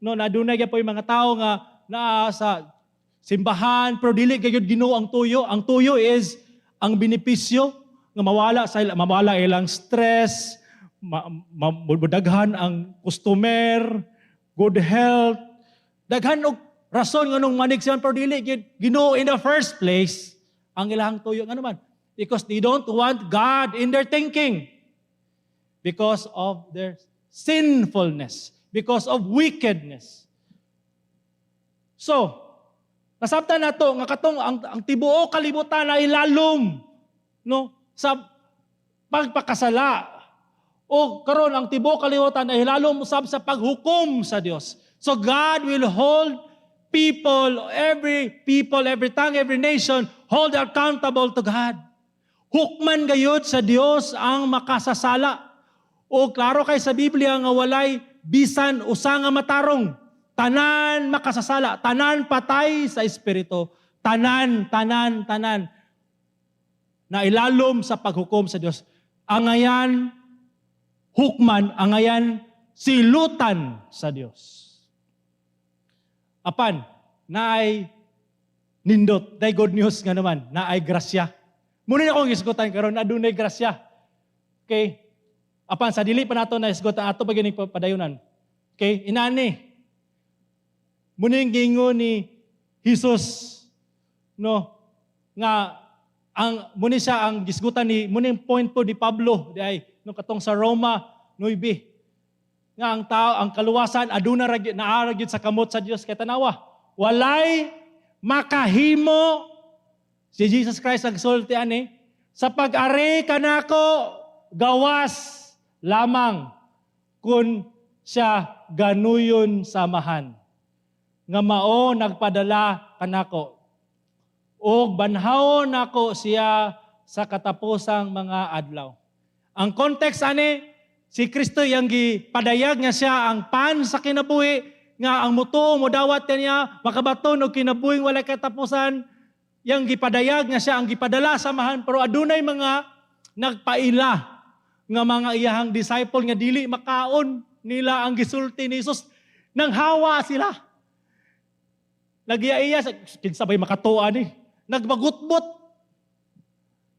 adunay gyapon mga tao nga naa sa simbahan pero dili gyud Ginoo ang tuyo. Ang tuyo is ang benepisyo nga mawala ilang stress, daghan ang customer, good health, daghan og rason nganong manig siya pero dili gyud Ginoo in the first place ang ilang tuyo nga naman. Because they don't want God in their thinking. Because of their sinfulness. Because of wickedness. So, nasabtan na to, nga katong ang tibuo kalibutan na ilalom sa pagpakasala. O karon ang tibuo kalibutan na ilalom usab sa paghukom sa Dios. So God will hold every tongue, every nation, hold accountable to God. Hukman gayud sa Dios ang makasasala. O klaro kay sa Biblia nga walay bisan usa nga matarong. Tanan makasasala, tanan patay sa espiritu, tanan na ilalom sa paghukom sa Dios. Angayan hukman, angayan silutan sa Dios. Apan, naay nindot, day good news nga naman, naay grasya. Muna na akong isgutan karon adunay grasya. Okay? Apan sa dili pa nato na isgutan ato pag padayonan. Okay? Inani. Muna yung gingo ni Jesus nga muna siya ang gisgutan ni muna yung point po ni Pablo di ay no katong sa Roma 9 nga ang tao ang kaluwasan aduna naara gyud sa kamot sa Dios kay tanawa walay makahimo si Jesus Christ nagsulti ani, sa pag-ari kanako gawas lamang kun siya ganuyon samahan. Nga mao nagpadala kanako. Og banhawon nako siya sa katapusang mga adlaw. Ang context ani, si Kristo yang gipadayag nga siya ang pan sa kinabuhi, nga ang mutuo mo dawat kaniya, makabaton og kinabuhing walay katapusan, yang gipadayag nga siya ang gipadala samahan pero adunay mga nagpaila nga mga iyahang disciple nga dili makaon nila ang gisulti ni Jesus nang hawa sila nagiya kinsabay makatuwa ni nagbagutbot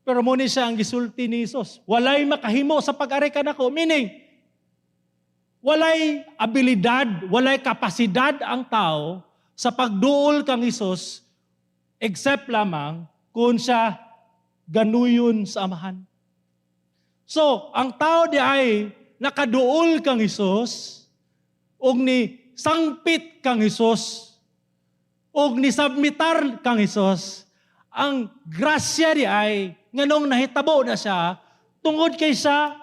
pero mo ni siya ang gisulti ni Jesus walay makahimo sa pag-ari kanako meaning walay abilidad walay kapasidad ang tao sa pagduol kang Jesus except lamang kung siya ganuyon sa amahan. So, ang tao di ay nakaduol kang Hesus, og ni sangpit kang Hesus, og ni submitar kang Hesus, ang grasya di ay nganong nahitabo na siya, tungod kay siya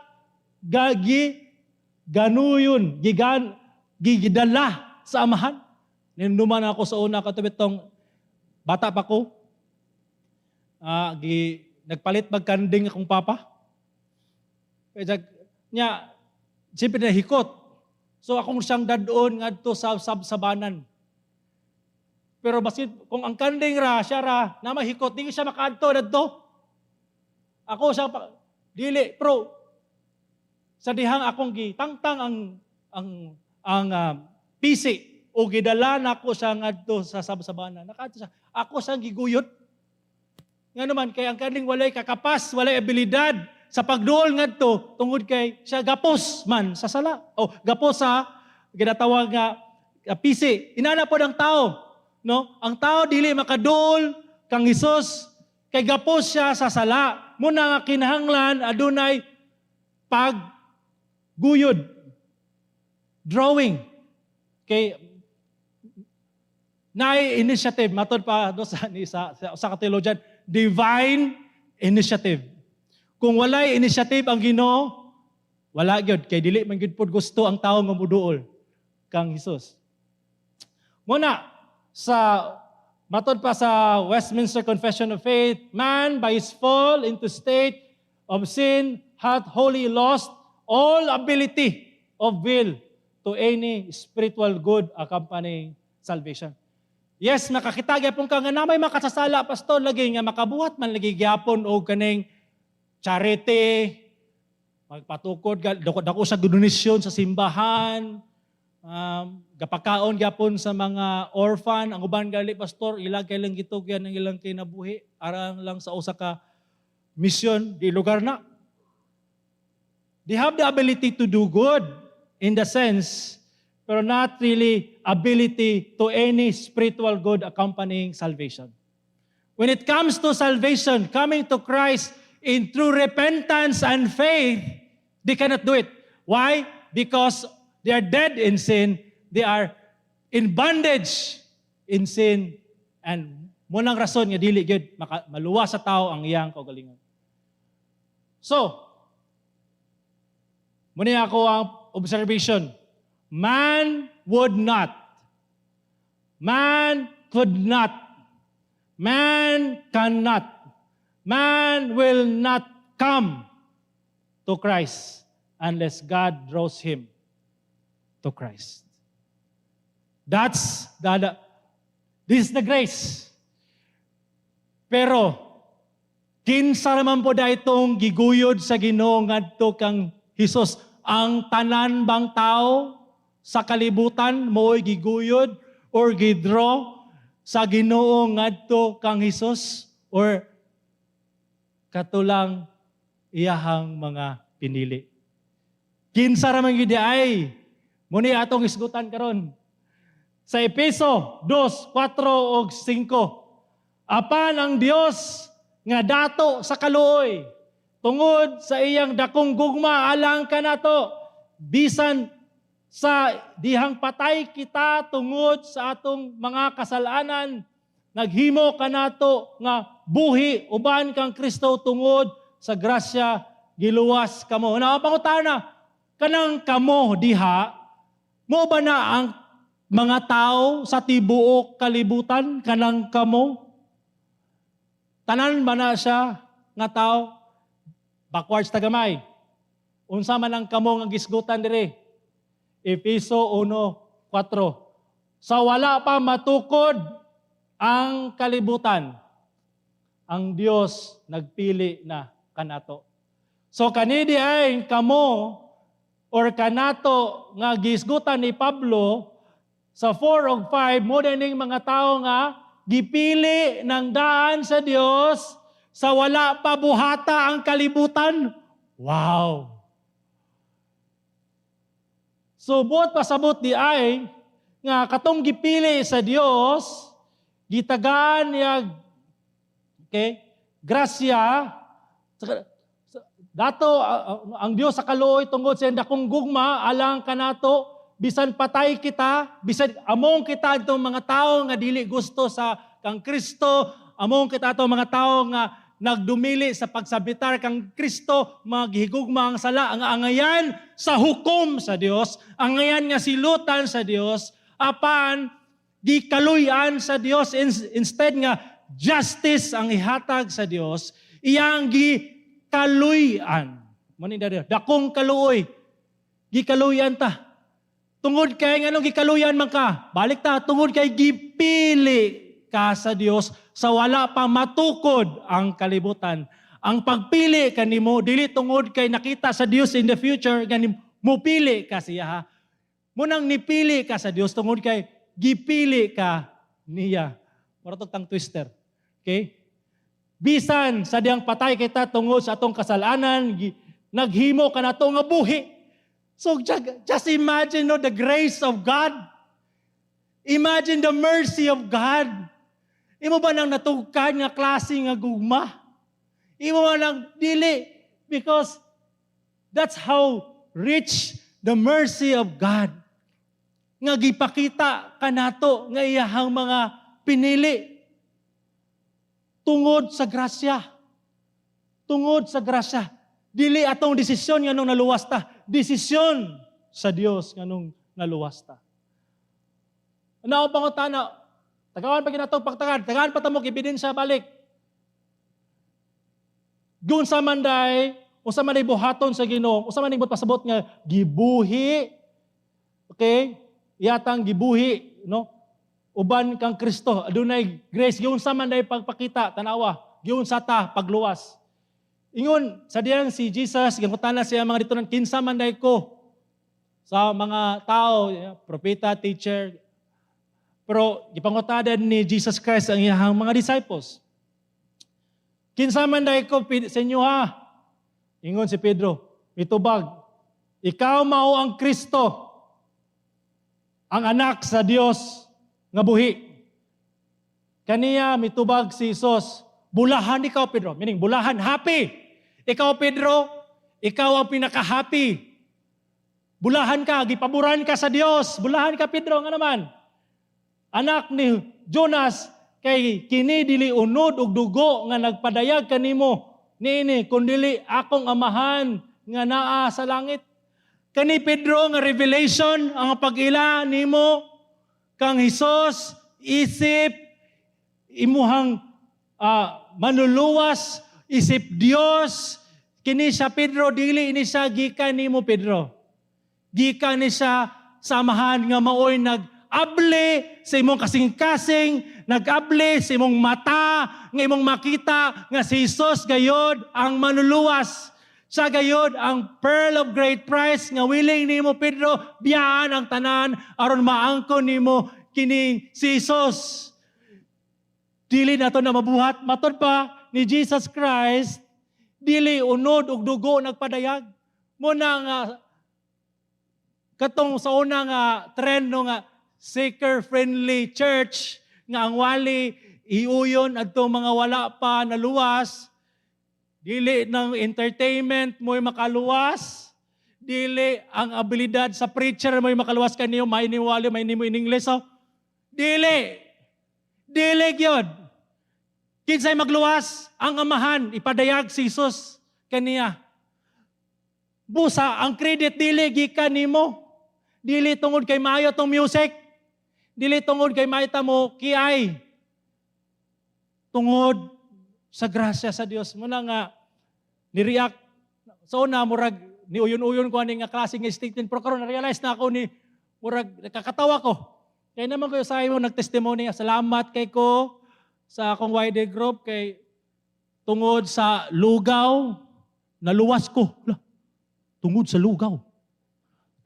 ganuyon, gigidala sa amahan. Ninduman ako sa una katubitong bata pa ko, nagpalit magkanding akong papa. Nya, siyempre nahikot. So akong siyang dadon ngadto sa sabsabanan. Pero basit kung ang kanding ra, siya ra, na mahikot, di siya makaadto dadto. Ako siya, dili, pro. Sa dihang akong gitangtang ang pisi, o gidala na ako siya ngadto sa sabsabanan. Nakaadto siya. Ako siyang giguyot. Nga naman, kay ang kanding walay kakapas, walay abilidad sa pagduol ngadto tungod kay siya gapos man sa sala. O gapos sa ginatawag nga pisi. Inana po ng tao. No? Ang tao dili makaduol kang Hesus kay gapos siya sa sala. Muna nga kinahanglan adunay pagguyod. Drawing. Kay naay initiative matod pa do sa theologian, divine initiative. Kung walay initiative ang Ginoo, wala gyud kay dili man gyud pud gusto ang tawo nga moduol kang Hesus. Muna matod pa sa Westminster Confession of Faith, man by his fall into state of sin hath wholly lost all ability of will to any spiritual good accompanying salvation. Yes, makakita gyapon ka nga namay makasasala pastor lagi nga makabuhat man lagi gyapon og kaning charity, magpatukod dako sa donasyon sa simbahan, gapakaon gyapon sa mga orphan, ang uban gali pastor ilag kay lang gitugyan ang ilang kinabuhi aron lang sa usa ka mission di lugar na. They have the ability to do good in the sense, pero not really ability to any spiritual good accompanying salvation. When it comes to salvation, coming to Christ in true repentance and faith, they cannot do it. Why? Because they are dead in sin, they are in bondage in sin, and munang rason nga dili gyud maluwa sa tao ang iyang kaugalingon. So, muna ako ang observation. Man would not. Man could not. Man cannot. Man will not come to Christ unless God draws him to Christ. This is the grace. Pero, kinsa naman po daytong giguyod sa Ginoo ngadto kang Hesus, ang tanan bang tao sa kalibutan mo'y giguyod or gidraw sa Ginoo ngadto kang Hesus, or katulang iyahang mga pinili? Kinsa ra man gyud ay muni atong isgutan karon sa Efeso 2:4 ug 5. Apan ang Dios nga dato sa kaluoy tungod sa iyang dakong gugma alang kanato, bisan sa dihang patay kita tungod sa atong mga kasalanan, naghimo kanato nga buhi uban kang Kristo tungod sa grasya giluwas kamo. Na pangutana, kanang kamo diha, mo ba na ang mga tao sa tibuok kalibutan kanang kamo? Tanan ba na siya nga tao? Backwards tagamay. Unsa man ang kamo nga gisgutan dire? Efeso 1:4. Sa wala pa matukod ang kalibutan, ang Dios nagpili na kanato. So kanidi ay kamo or kanato nga gisgutan ni Pablo sa 4 ug 5, mo dining mga tao nga gipili ng daan sa Dios sa wala pa buhata ang kalibutan. Wow! So, buot pasabot di ay, nga katong gipili sa Dios, gitagaan niya, grasya, dato, ang Dios sa kaluoy tungod sa dakong gugma, alang kanato, bisan patay kita, bisan among kita itong mga tao nga dili gusto sa kang Kristo, among kita itong mga tao nga nagdumili sa pagsabitar kang Kristo, maghigugma ang sala, ang angayan sa hukom sa Dios, angayan nga silutan sa Dios, apan di kaluyan sa Dios, instead nga justice ang ihatag sa Dios, iyang gi kaluyan. manindari, dakong kaluoy, gikaluyan ta. Tungod kay nganong gikaluyan man ka, balik ta, tungod kay gipili ka sa Dios sa wala pa matukod ang kalibutan. Ang pagpili kanimo dili tungod kay nakita sa Dios in the future ganim mo pili ka siya ha. Munang nipili ka sa Dios tungod kay gipili ka niya. Para tang twister. Okay? Bisan sa diyang patay kita tungod sa atong kasalanan, naghimo ka na to nga buhi. So just imagine the grace of God. Imagine the mercy of God. Imo ba nang natugkad nga klase nga gugma? Imo ba nang dili? Because that's how rich the mercy of God. Nga gipakita kanato nga iyahang mga pinili. Tungod sa grasya. Tungod sa grasya. Dili atong desisyon nga nung naluwas ta. Desisyon sa Dios nga nung naluwas ta. Ano pang utana? Tagawan pa ginatong pagtagad. Tagawan pa tamok ebidensya balik. Gun sa manday, usa man buhaton sa Ginoo, usa man pasabot nga gibuhi. Okay? Iyatang gibuhi, no? Uban kang Kristo, adunay grace, giun sa man day pagpakita, tanawa, giun sa ta pagluwas. Ingon sa diyan si Jesus, gangutana siya mga dito ng kinsa man day ko sa mga tao, propeta, teacher. Pero gipangutadan ni Jesus Christ ang iyang mga disciples. Kinsa man day ko sa inyo ha? Ingon si Pedro, mitubag, ikaw mao ang Kristo, ang anak sa Dios nga buhi. Kaniya mitubag si Jesus, bulahan ikaw Pedro, meaning bulahan, happy. Ikaw Pedro, ikaw ang pinaka-happy. Bulahan ka, gipaboran ka sa Dios. Bulahan ka Pedro nga naman. Anak ni Jonas, kay kini dili unod ug dugo nga nagpadayag kanimo niini kundili akong amahan nga naa sa langit. Kani Pedro nga revelation ang pag-ila nimo kang Hesus isip imuhang manluluwas isip Dios kini siya Pedro dili ni siya gikan nimo Pedro. Gikan ni siya samahan nga maoy nag-able sa imong kasing-kasing, nag-able sa imong mata nga imong makita nga si Hesus gayod ang manluluwas. Sa gayod ang pearl of great price nga willing nimo Pedro biyaan ang tanan aron maangkon nimo kini si Jesus. Dili nato na mabuhat matud pa ni Jesus Christ dili unod ug dugo nagpadayag. Muna nga katong sa una nga trend no nga seeker friendly church nga ang wali iuyon adto mga wala pa naluwas. Dili ng entertainment mo'y makaluwas. Dili ang abilidad sa preacher mo'y makaluwas kaniyo, may niwali, may nimo in English. So, dili. Dili yun. Kinsay magluwas, ang amahan, ipadayag si Jesus kaniya. Busa, ang credit dili gikan nimo. Dili tungod kay maayo tong music. Dili tungod kay maayo mo kiay. Tungod sa grasya sa Dios mo na nga ni-react sa una murag ni uyon-uyon ko ani nga klase nga statement pero karon na-realize na ako ni murag nakakatawa ko. Kaya naman ko sa imo nagtestimony, salamat kay ko sa akong YD group kay tungod sa lugaw naluwas ko. Tungod sa lugaw.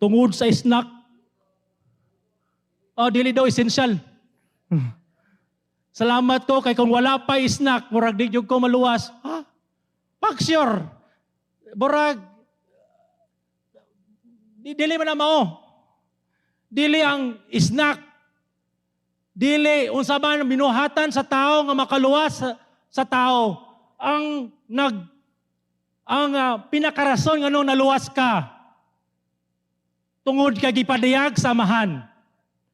Tungod sa snack. Dili daw essential. Salamat ko kay kung wala pa snack, murag di jud ko maluwas. Pak sure. Murag dili man na mao. Dili ang snack. Dili unsa man binuhatan sa tao nga makaluwas sa tao. Ang pinakarason nga nung naluwas ka. Tungod kay gipadayag samahan.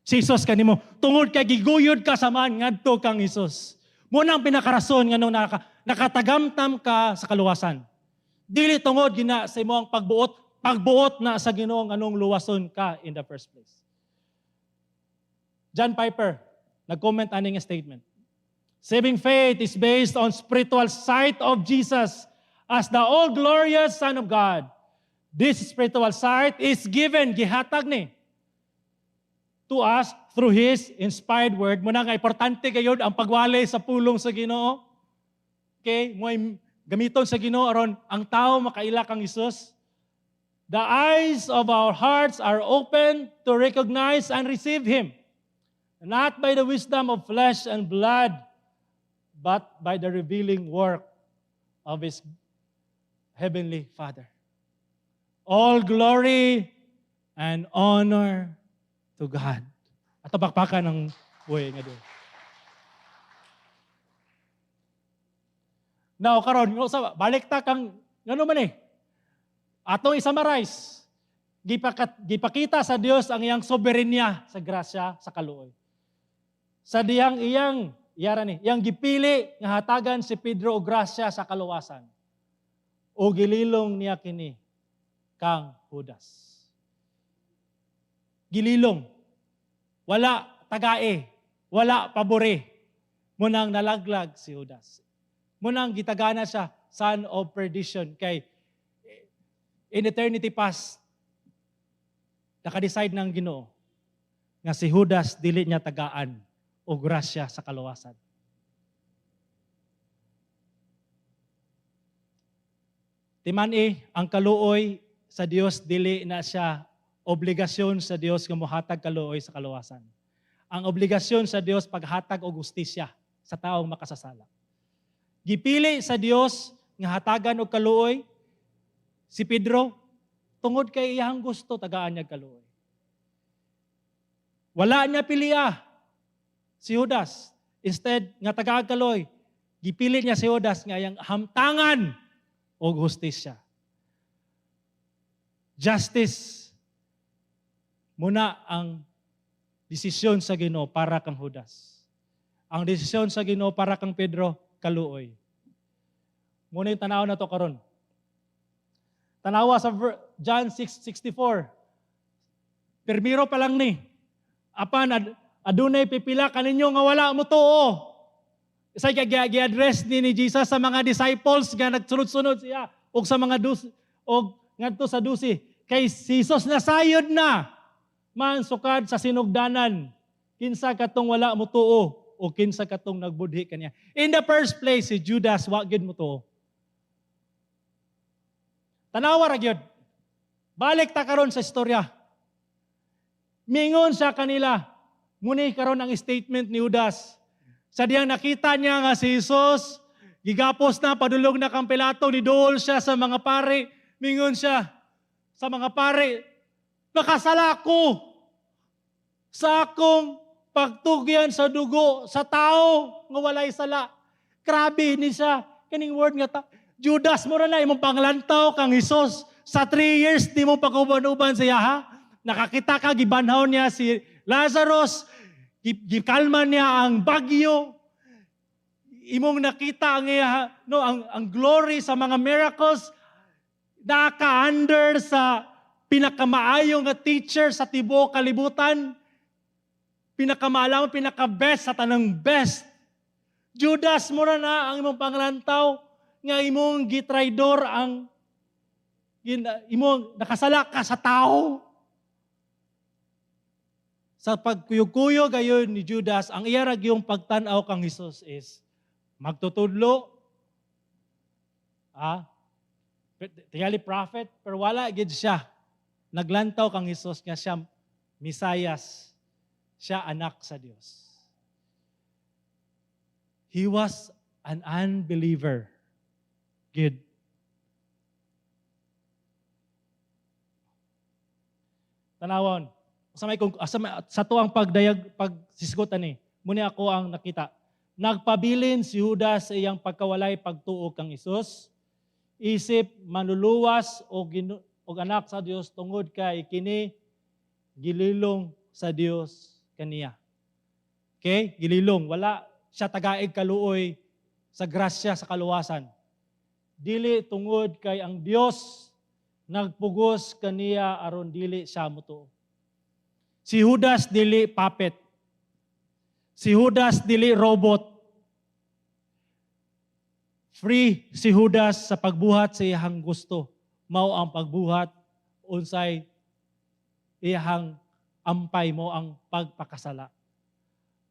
Si Jesus kanimo, tungod kay giguyod ka samahan ngadto kang Hesus. Mo nang pinakarason nga nung nakatagamtam ka sa kaluwasan. Dili tungod gina sa imong pagbuot na sa Ginoo anong luwason ka in the first place. John Piper nag-comment aning statement. Saving faith is based on spiritual sight of Jesus as the all-glorious Son of God. This spiritual sight is given, gihatag ni, to us through His inspired word. Muna nga, importante kayo ang pagwali sa pulong sa Ginoo. Okay? Mo'y gamiton sa Ginoo aron ang tao makaila kang Hesus. The eyes of our hearts are open to recognize and receive Him, not by the wisdom of flesh and blood, but by the revealing work of His Heavenly Father. All glory and honor to God. At bakpakan ng buhay nga doon. Now, karon, balik ta kang, ano man eh, atong isummarize, gipakita sa Dios ang iyang soberenya sa grasya, sa kaluoy. Sa iyang gipili nga hatagan si Pedro og grasya sa kaluwasan. O gililong niya kini kang Judas. Gililong. Wala tagae, wala pabori. Munang nalaglag si Judas. Munang gitagana siya, son of perdition, kay in eternity past, naka-decide ng Ginoo nga si Judas dili niya tagaan o grasya sa kaluwasan. Timan ang kaluoy sa Dios dili na siya obligasyon sa Dios nga mohatag kaluoy sa kaluwasan. Ang obligasyon sa Dios paghatag og hustisya sa taong makasasala. Gipili sa Dios nga hatagan og kaluoy si Pedro, tungod kay iyang gusto, tagaan niya kaluoy. Wala niya piliya si Judas. Instead, nga tagaan kaluoy, gipili niya si Judas nga iyang hamtangan o hustisya. Justice. Muna ang desisyon sa Ginoo para kang Judas. Ang desisyon sa Ginoo para kang Pedro, kaluoy. Muna yung tanaw na to karon. Tanawa sa John 6:64. Permiro pa lang ni. Apan adunay pipila kaninyo nga wala mo tuo. Isa gi-address ni Jesus sa mga disciples nga nagsunod-sunod siya og sa mga ngadto sa dusi. Kay si Jesus nasayod na man sukad sa sinugdanan. Kinsa katong wala mo tuo o kinsa katong nagbudhi kaniya. In the first place, si Judas wa gyud mo tuo. Tanawa ra gyud. Balik ta karon sa istorya. Mingon siya kanila. Muni karon ang statement ni Judas. Sa diyang nakita niya nga si Jesus, gigapos na, padulog na kang Pilato, niduol siya sa mga pare. Mingon siya sa mga pare, nakasala ko sa akong pagtugyan sa dugo sa tao nga walay sala. Grabe ni siya. Kaning word nga Judas mo na imong panglantaw kang Hesus. Sa 3 years, di mo pagkuban-uban siya, ha? Nakakita ka, gibanhaw niya si Lazarus, gikalma niya ang bagyo, imong nakita ang glory sa mga miracles, naka-under sa pinakamaayong nga teacher sa tibuok kalibutan, pinakamaalam, pinaka-best sa tanang best. Judas mo na ang imong panglantaw, nga imong gitraidor imong nakasala ka sa tao. Sa pagkuyog-kuyog ayon ni Judas, ang iyarag yung pagtanaw kang Hesus is magtutudlo, tiyali prophet, pero wala gid siya. Naglantaw kang Hesus nga siya Misayas, siya anak sa Dios. He was an unbeliever. Good. Tanawon. Sa tuang pagsisgotan ni, muni ako ang nakita. Nagpabilin si Judas sa iyang pagkawalay pagtuo kang Hesus. Isip manluluwas o anak sa Dios tungod kay kini gililong sa Dios kaniya. Okay? Gililong. Wala siya tagaig kaluoy sa grasya sa kaluwasan. Dili tungod kay ang Dios nagpugos kaniya aron dili siya mutuo. Si Judas dili puppet. Si Judas dili robot. free si Judas sa pagbuhat sa iyahang gusto. Mao ang pagbuhat unsay iyahang ampay mo ang pagpakasala.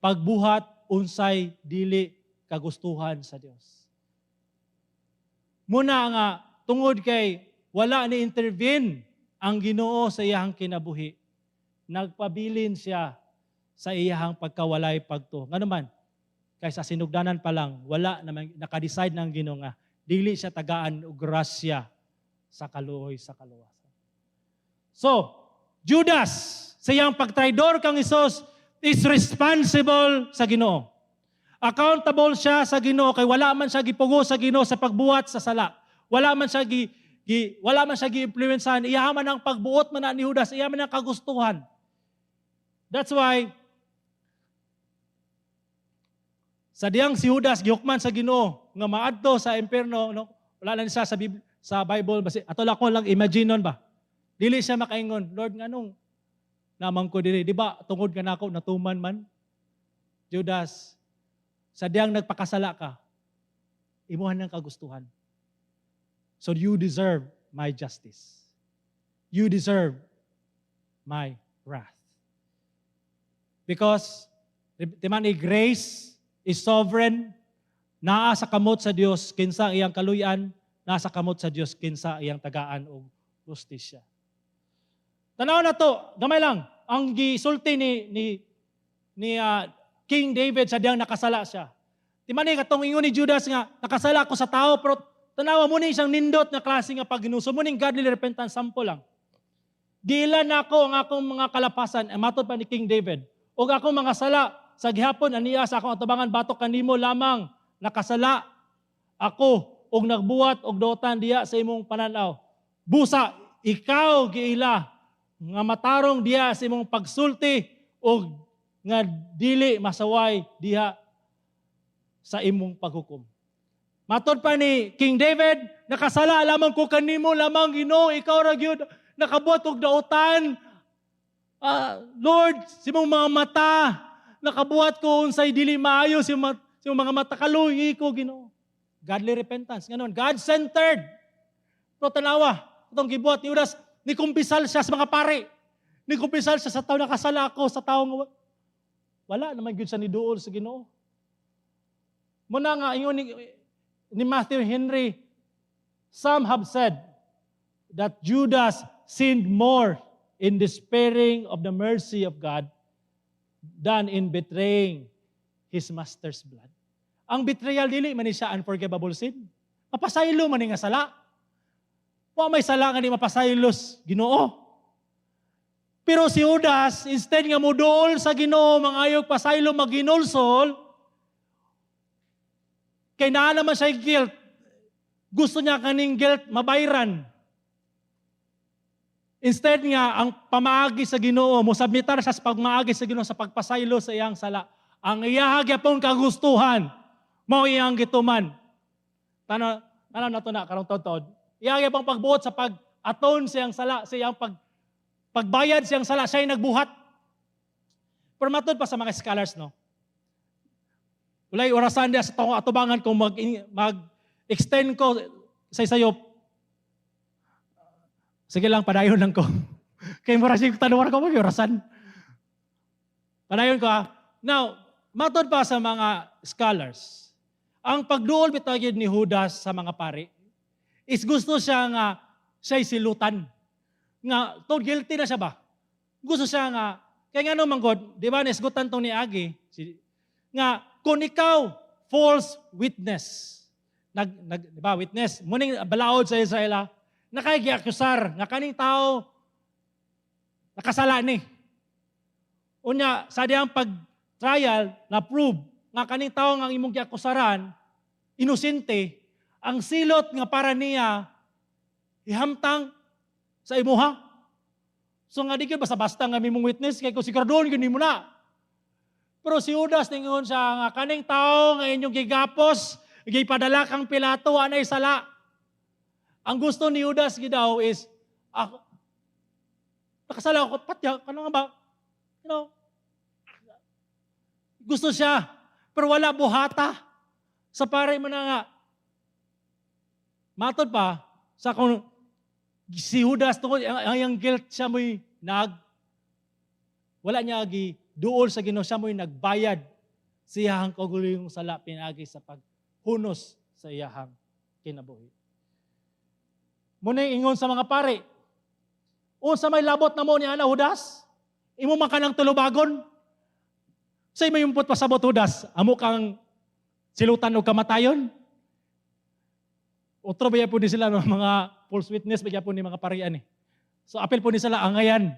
Pagbuhat unsay dili kagustuhan sa Dios. Muna nga tungod kay wala ni intervene ang Ginoo sa iyahang kinabuhi. Nagpabilin siya sa iyahang pagkawalay pagto. Nga naman, kaysa sinugdanan pa lang, wala naman naka-decide ng Ginoo nga dili siya tagaan og grasya sa kaluoy sa kaluwasan. So, Judas, sa iyang pagtraidor kang Hesus, is responsible sa Ginoo. Accountable siya sa Ginoo kay wala man siya gipugo sa Ginoo sa pagbuhat sa sala. Wala man siya gi-influencehan. Iyaman ang pagbuot man ni Judas, iyaman ang kagustuhan. That's why sa diyang si Judas gihukman sa Ginoo nga maadto sa impierno, no? Wala na siya sa Bible basi ato lang ko lang imagine nun ba. Dili siya makaingon, Lord nganong namang ko dili, di ba tungod ka nako natuman man. Judas, sa diyang nagpakasala ka, imuhan ng kagustuhan. So you deserve my justice. You deserve my wrath. Because timan grace is sovereign, naa sa kamot sa Dios kinsa iyang kaluy-an, nasa kamot sa Dios kinsa iyang tagaan og justisya. Tanaw na to, gamay lang, ang gisulti ni King David sa diyang nakasala siya. Timani katong ingon ni Judas nga nakasala ko sa tao pero tanawa mo ni isang nindot na klase nga paghinuso mo ning godly repentance sample lang. Giilan nako ang akong mga kalapasan, matod pa ni King David. Og akong mga sala sa gihapon aniya sa akong atubangan batok kanimo lamang nakasala ako og nagbuhat og dotan diya sa imong pananaw. Busa ikaw giila nga matarong diya sa imong pagsulti og nga dili masaway diha sa imong paghukom. Matod pa ni King David, nakasala lamang ko kanimo lamang Ginoo, ikaw ra gyud nakabuhat og dautan. Lord, sa imong mga mata nakabuhat ko unsay dili maayo sa mga mata kaluy ko Ginoo. Godly repentance. Nganon, God-centered. Pero tanawa, itong gibuhat ni Judas, nikumpisal siya sa mga pare. Nikumpisal siya sa tao nakasala ako, sa tao nga wala naman gyud sa niduol sa Ginoo. Muna nga, ingon ni Matthew Henry, some have said that Judas sinned more in despairing of the mercy of God than in betraying his master's blood. Ang betrayal dili man ni siya unforgivable sin. Mapasaylo man ni nga sala. Wa may sala nga ni mapasaylos Ginoo. Pero si Judas instead nga moduol sa Ginoo mangayog pasaylo maginulsol kay naa naman siya guilt. Gusto niya kaning guilt mabayran. Instead nga, ang pamaagi sa Ginoo, musabmitar siya sa pagmaagi sa Ginoo sa pagpasaylo sa iyang sala. Ang iyahag yapong kagustuhan, mao iyang gituman. Tanaw na to na, karong tod-tod. Iyahag yapong pagbuot sa pag-atone sa iyang sala, sa iyang pagbayad sa iyang sala, siya ay nagbuhat. Pero matod pa sa mga scholars, no? Walay orasan dia sa tong atubangan kung mag-extend ko sa isayop. Sige lang, padayon lang ko. Kaya marasig tanawar ko, mag-orasan. Padayon ko ha. Now, matod pa sa mga scholars, ang pagduol bitagid ni Judas sa mga pari, is gusto siya nga, siya'y silutan. Nga, guilty na siya ba? Gusto siya nga, kaya nga naman God, di ba, nesgutan tong ni Agi, nga, kung ikaw, false witness, di ba, witness, muning balaod sa Israel, nakaigiakusar, nga kaning tao, nakasala ni. Unya, sa diyang pag-trial, na-prove, nga kaning tao nga imong giakusaran, inosente, ang silot nga para niya, ihamtang sa imuha. So nga di ka basta-basta nga mimong witness, kaya kung siguraduhin yun mo na. Pero si Judas, ningon siya, nga kaning tao nga inyong gigapos, gipadala kang Pilato, anay sala. Ang gusto ni Judas gidaw is, nakasala ako, patya, ano nga ba? You know, gusto siya, pero wala buhata. Sa pare mo na nga, Matod pa, sa kung si Judas, ang guilt siya mo'y wala niya agi, duol sa Ginoo siya mo'y nagbayad siyahang kagulong sala pinagi sa paghunos sa iyahang kinabuhi. Muna ingon sa mga pare, unsa may labot na mo ni Ana Judas? Imo man ka ng tulubagon? Say may umpot pasabot Judas, amo kang silutan o kamatayon? Otro baya po ni sila ng mga false witness, baya po ni mga parian eh. So apel po ni sila angayan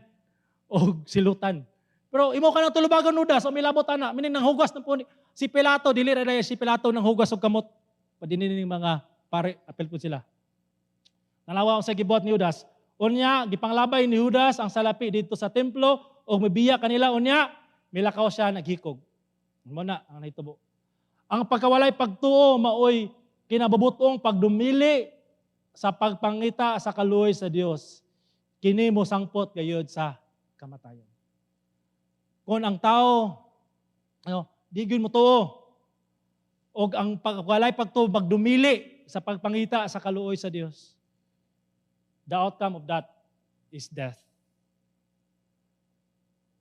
o silutan. Pero imo ka ng tulubagon Judas, o milabot ana, mining nang hugas na po ni si Pilato, dili ra si Pilato nang hugas og kamot. Padinining mga pare, apel po sila. Nalawa sa gibuhat ni Judas. Unya, gipanglabay ni Judas ang salapi dito sa templo o mabiya kanila unya, milakaw siya naghikog. Muna ang nahitabo. Ang pagkawalay pagtuo maoy kinabubutong pagdumili sa pagpangita sa kaluoy sa Dios. Kini mo sangpot gayud sa kamatayon. Kung ang tao di gyud mo tuo og ang pagwalay pagtuo pagdumili sa pagpangita sa kaluoy sa Dios, the outcome of that is death.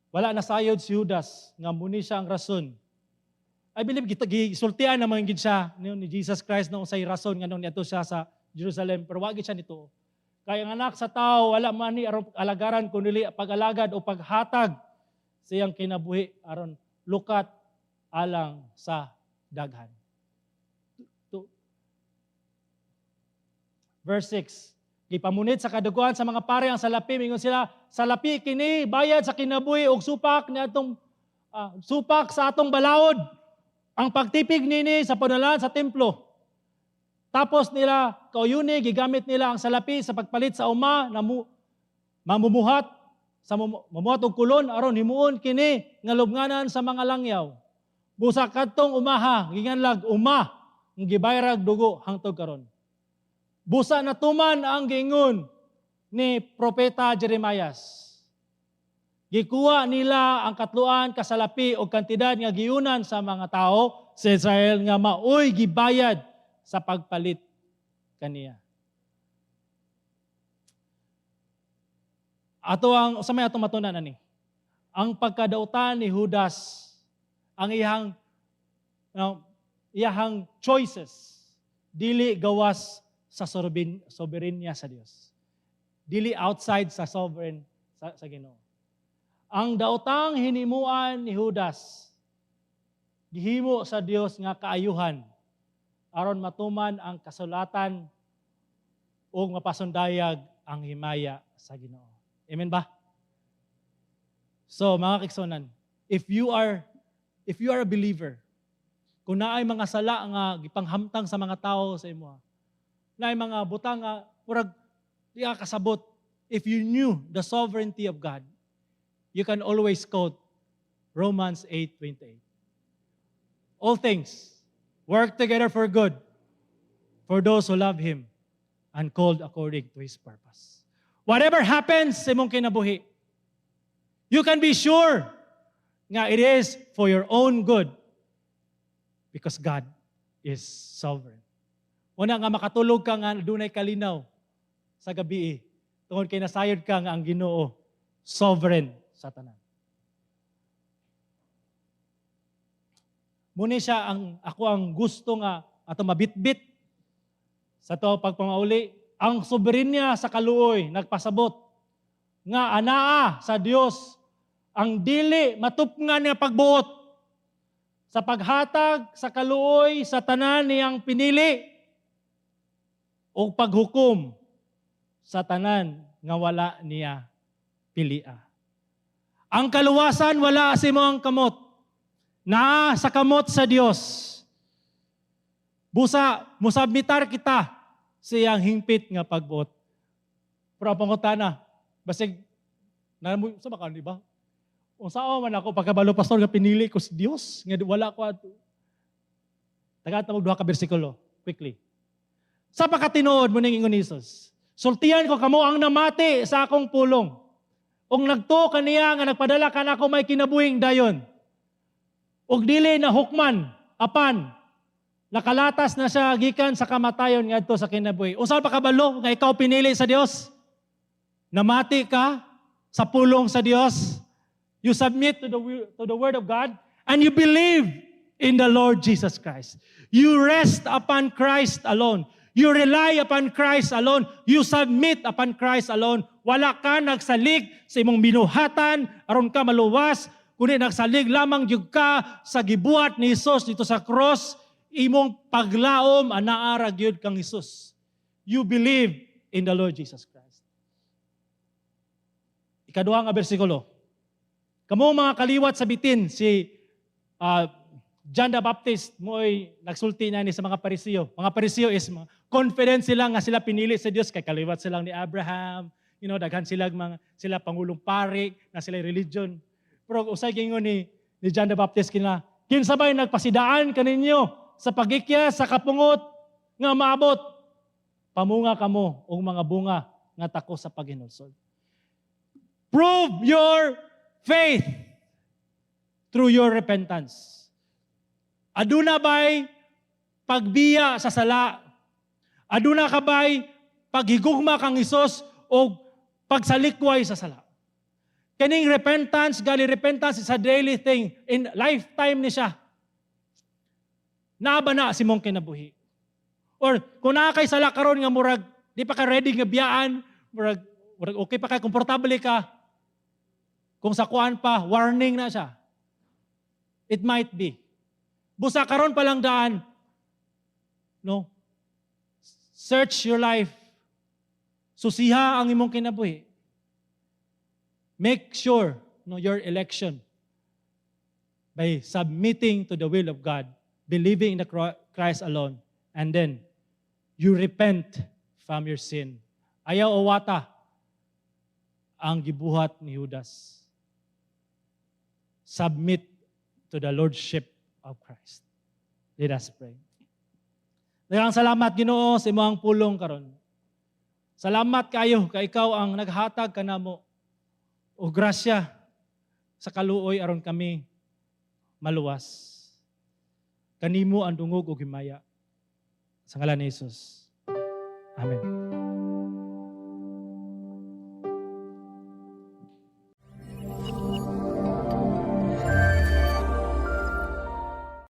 Wala na sayod si Judas nga muni siya ang rason. I believe gisultian naman gid siya ni Jesus Christ na unsay rason nga nung niadto siya sa Jerusalem, pero wa gid siya nito. Kaya ang anak sa tao wala man ni aron alagaran kundi pag-alagad o paghatag siyang kinabuhi aron lukat alang sa daghan. Verse 6. Gipamunit sa kaduguan sa mga pare ang salapi, mingon sila, salapi kini bayad sa kinabuhi og supak ni atong supak sa atong balaod. Ang pagtipig nini sa panalan sa templo. Tapos nila kauyuni gigamit nila ang salapi sa pagpalit sa uma na mamumuhat sa mamuhat og kulon aron himuon kini nga lubnganan sa mga langyaw. Busa kadtong umaha ginganlag uma ng gibayrag dugo hangtod karon. Busa natuman ang giingon ni propeta Jeremias. Gikuha nila ang katluan, kasalapi o kantidad nga giunan sa mga tao sa Israel nga maoy gibayad sa pagpalit kaniya. Ato ang usamay atong matunan ani. Ang pagkadautan ni Judas, ang iyahang choices dili gawas sa soberenya sa Dios. Dili outside sa sovereign sa Ginoo. Ang daotang hinimuan ni Judas gihimo sa Dios nga kaayuhan aron matuman ang kasulatan ug mapasundayag ang himaya sa Ginoo. Amen ba? So mga kigsunan, if you are a believer, kung naay mga sala nga gipanghamtang sa mga tao sa imo, naay mga butang nga murag di ka kasabot, if you knew the sovereignty of God, you can always quote Romans 8:28. All things work together for good for those who love Him and called according to His purpose. Whatever happens sa imong kinabuhi, you can be sure nga it is for your own good because God is sovereign. Una nga makatulog ka nga dunay kalinaw sa gabi tungod kay nasayod ka nga ang Ginoo sovereign sa tanan. Muni siya ako ang gusto nga ato mabitbit sa to pagpamauli. Ang soberenya sa kaluoy nagpasabot nga anaa sa Dios ang dili matupngan nga pagbuot sa paghatag sa kaluoy sa tanan niyang pinili o paghukom sa tanan nga wala niya pilia. Ang kaluwasan wala sa imong kamot. Na sa kamot sa Dios. Busa musabmitar kita sa iyang hingpit nga pagbuot. Pero pangutana, basig sa baka di ba? Unsa man ako pagkabalo pastor nga pinili ko si Dios nga wala ko ato. Tagat na duha ka bersikulo quickly. Sa pagkatinuod mo ning ingon ni Jesus, sultihan ko kamo ang namati sa akong pulong. Ug nagtuo kaniya nga nagpadala kanako may kinabuhing dayon. Ug dili na hukman apan Nakalatas na siya gikan sa kamatayon ngadto sa kinabuhi. Unsa pa kabalo nga ikaw pinili sa Dios? Namati ka sa pulong sa Dios. You submit to the word of God and you believe in the Lord Jesus Christ. You rest upon Christ alone. You rely upon Christ alone. You submit upon Christ alone. Wala ka nagsalig sa imong binuhatan aron ka maluwas, kundi nagsalig lamang jud ka sa gibuhat ni Hesus dito sa cross. Imong paglaom anaara gyud kang Hesus. You believe in the Lord Jesus Christ. Ikaduha nga bersikulo. Kamo mga kaliwat sa bitin si John the Baptist mo'y nagsulti na ni sa mga Parisiyo. Mga Parisiyo is confident sila nga sila pinili sa Dios kay kaliwat silang ni Abraham. Daghan sila pangulong pari na sila religion. Pero usay gingon ni John the Baptist kinsabay nagpasidaan kaninyo sa pagikya sa kapungot nga maabot. Pamunga kamo og mga bunga nga tako sa paghinulsol. Prove your faith through your repentance. Aduna ba'y pagbiya sa sala? Aduna ka ba'y paghigugma kang Hesus o pagsalikway sa sala? Kaning repentance is a daily thing. In lifetime ni siya. Naaba na si mong kinabuhi. Or kung nakakay sala karon nga murag, di pa ka ready nga biyaan, murag okay pa kay, komportable ka, kung sa kuan pa, warning na siya. It might be. Busa karon pa lang daan. No? Search your life. Susiha ang imong kinabuhi. Make sure your election by submitting to the will of God, believing in the Christ alone, and then you repent from your sin. Ayaw owata ang gibuhat ni Judas. Submit to the Lordship of Christ. Let us pray. Daghang salamat Ginoo sa imong pulong karon. Salamat kayo kay ikaw ang naghatag kanamo og grasya sa kaluoy aron kami maluwas. Kanimo ang dungog ug himaya. Sa ngalan ni Jesus.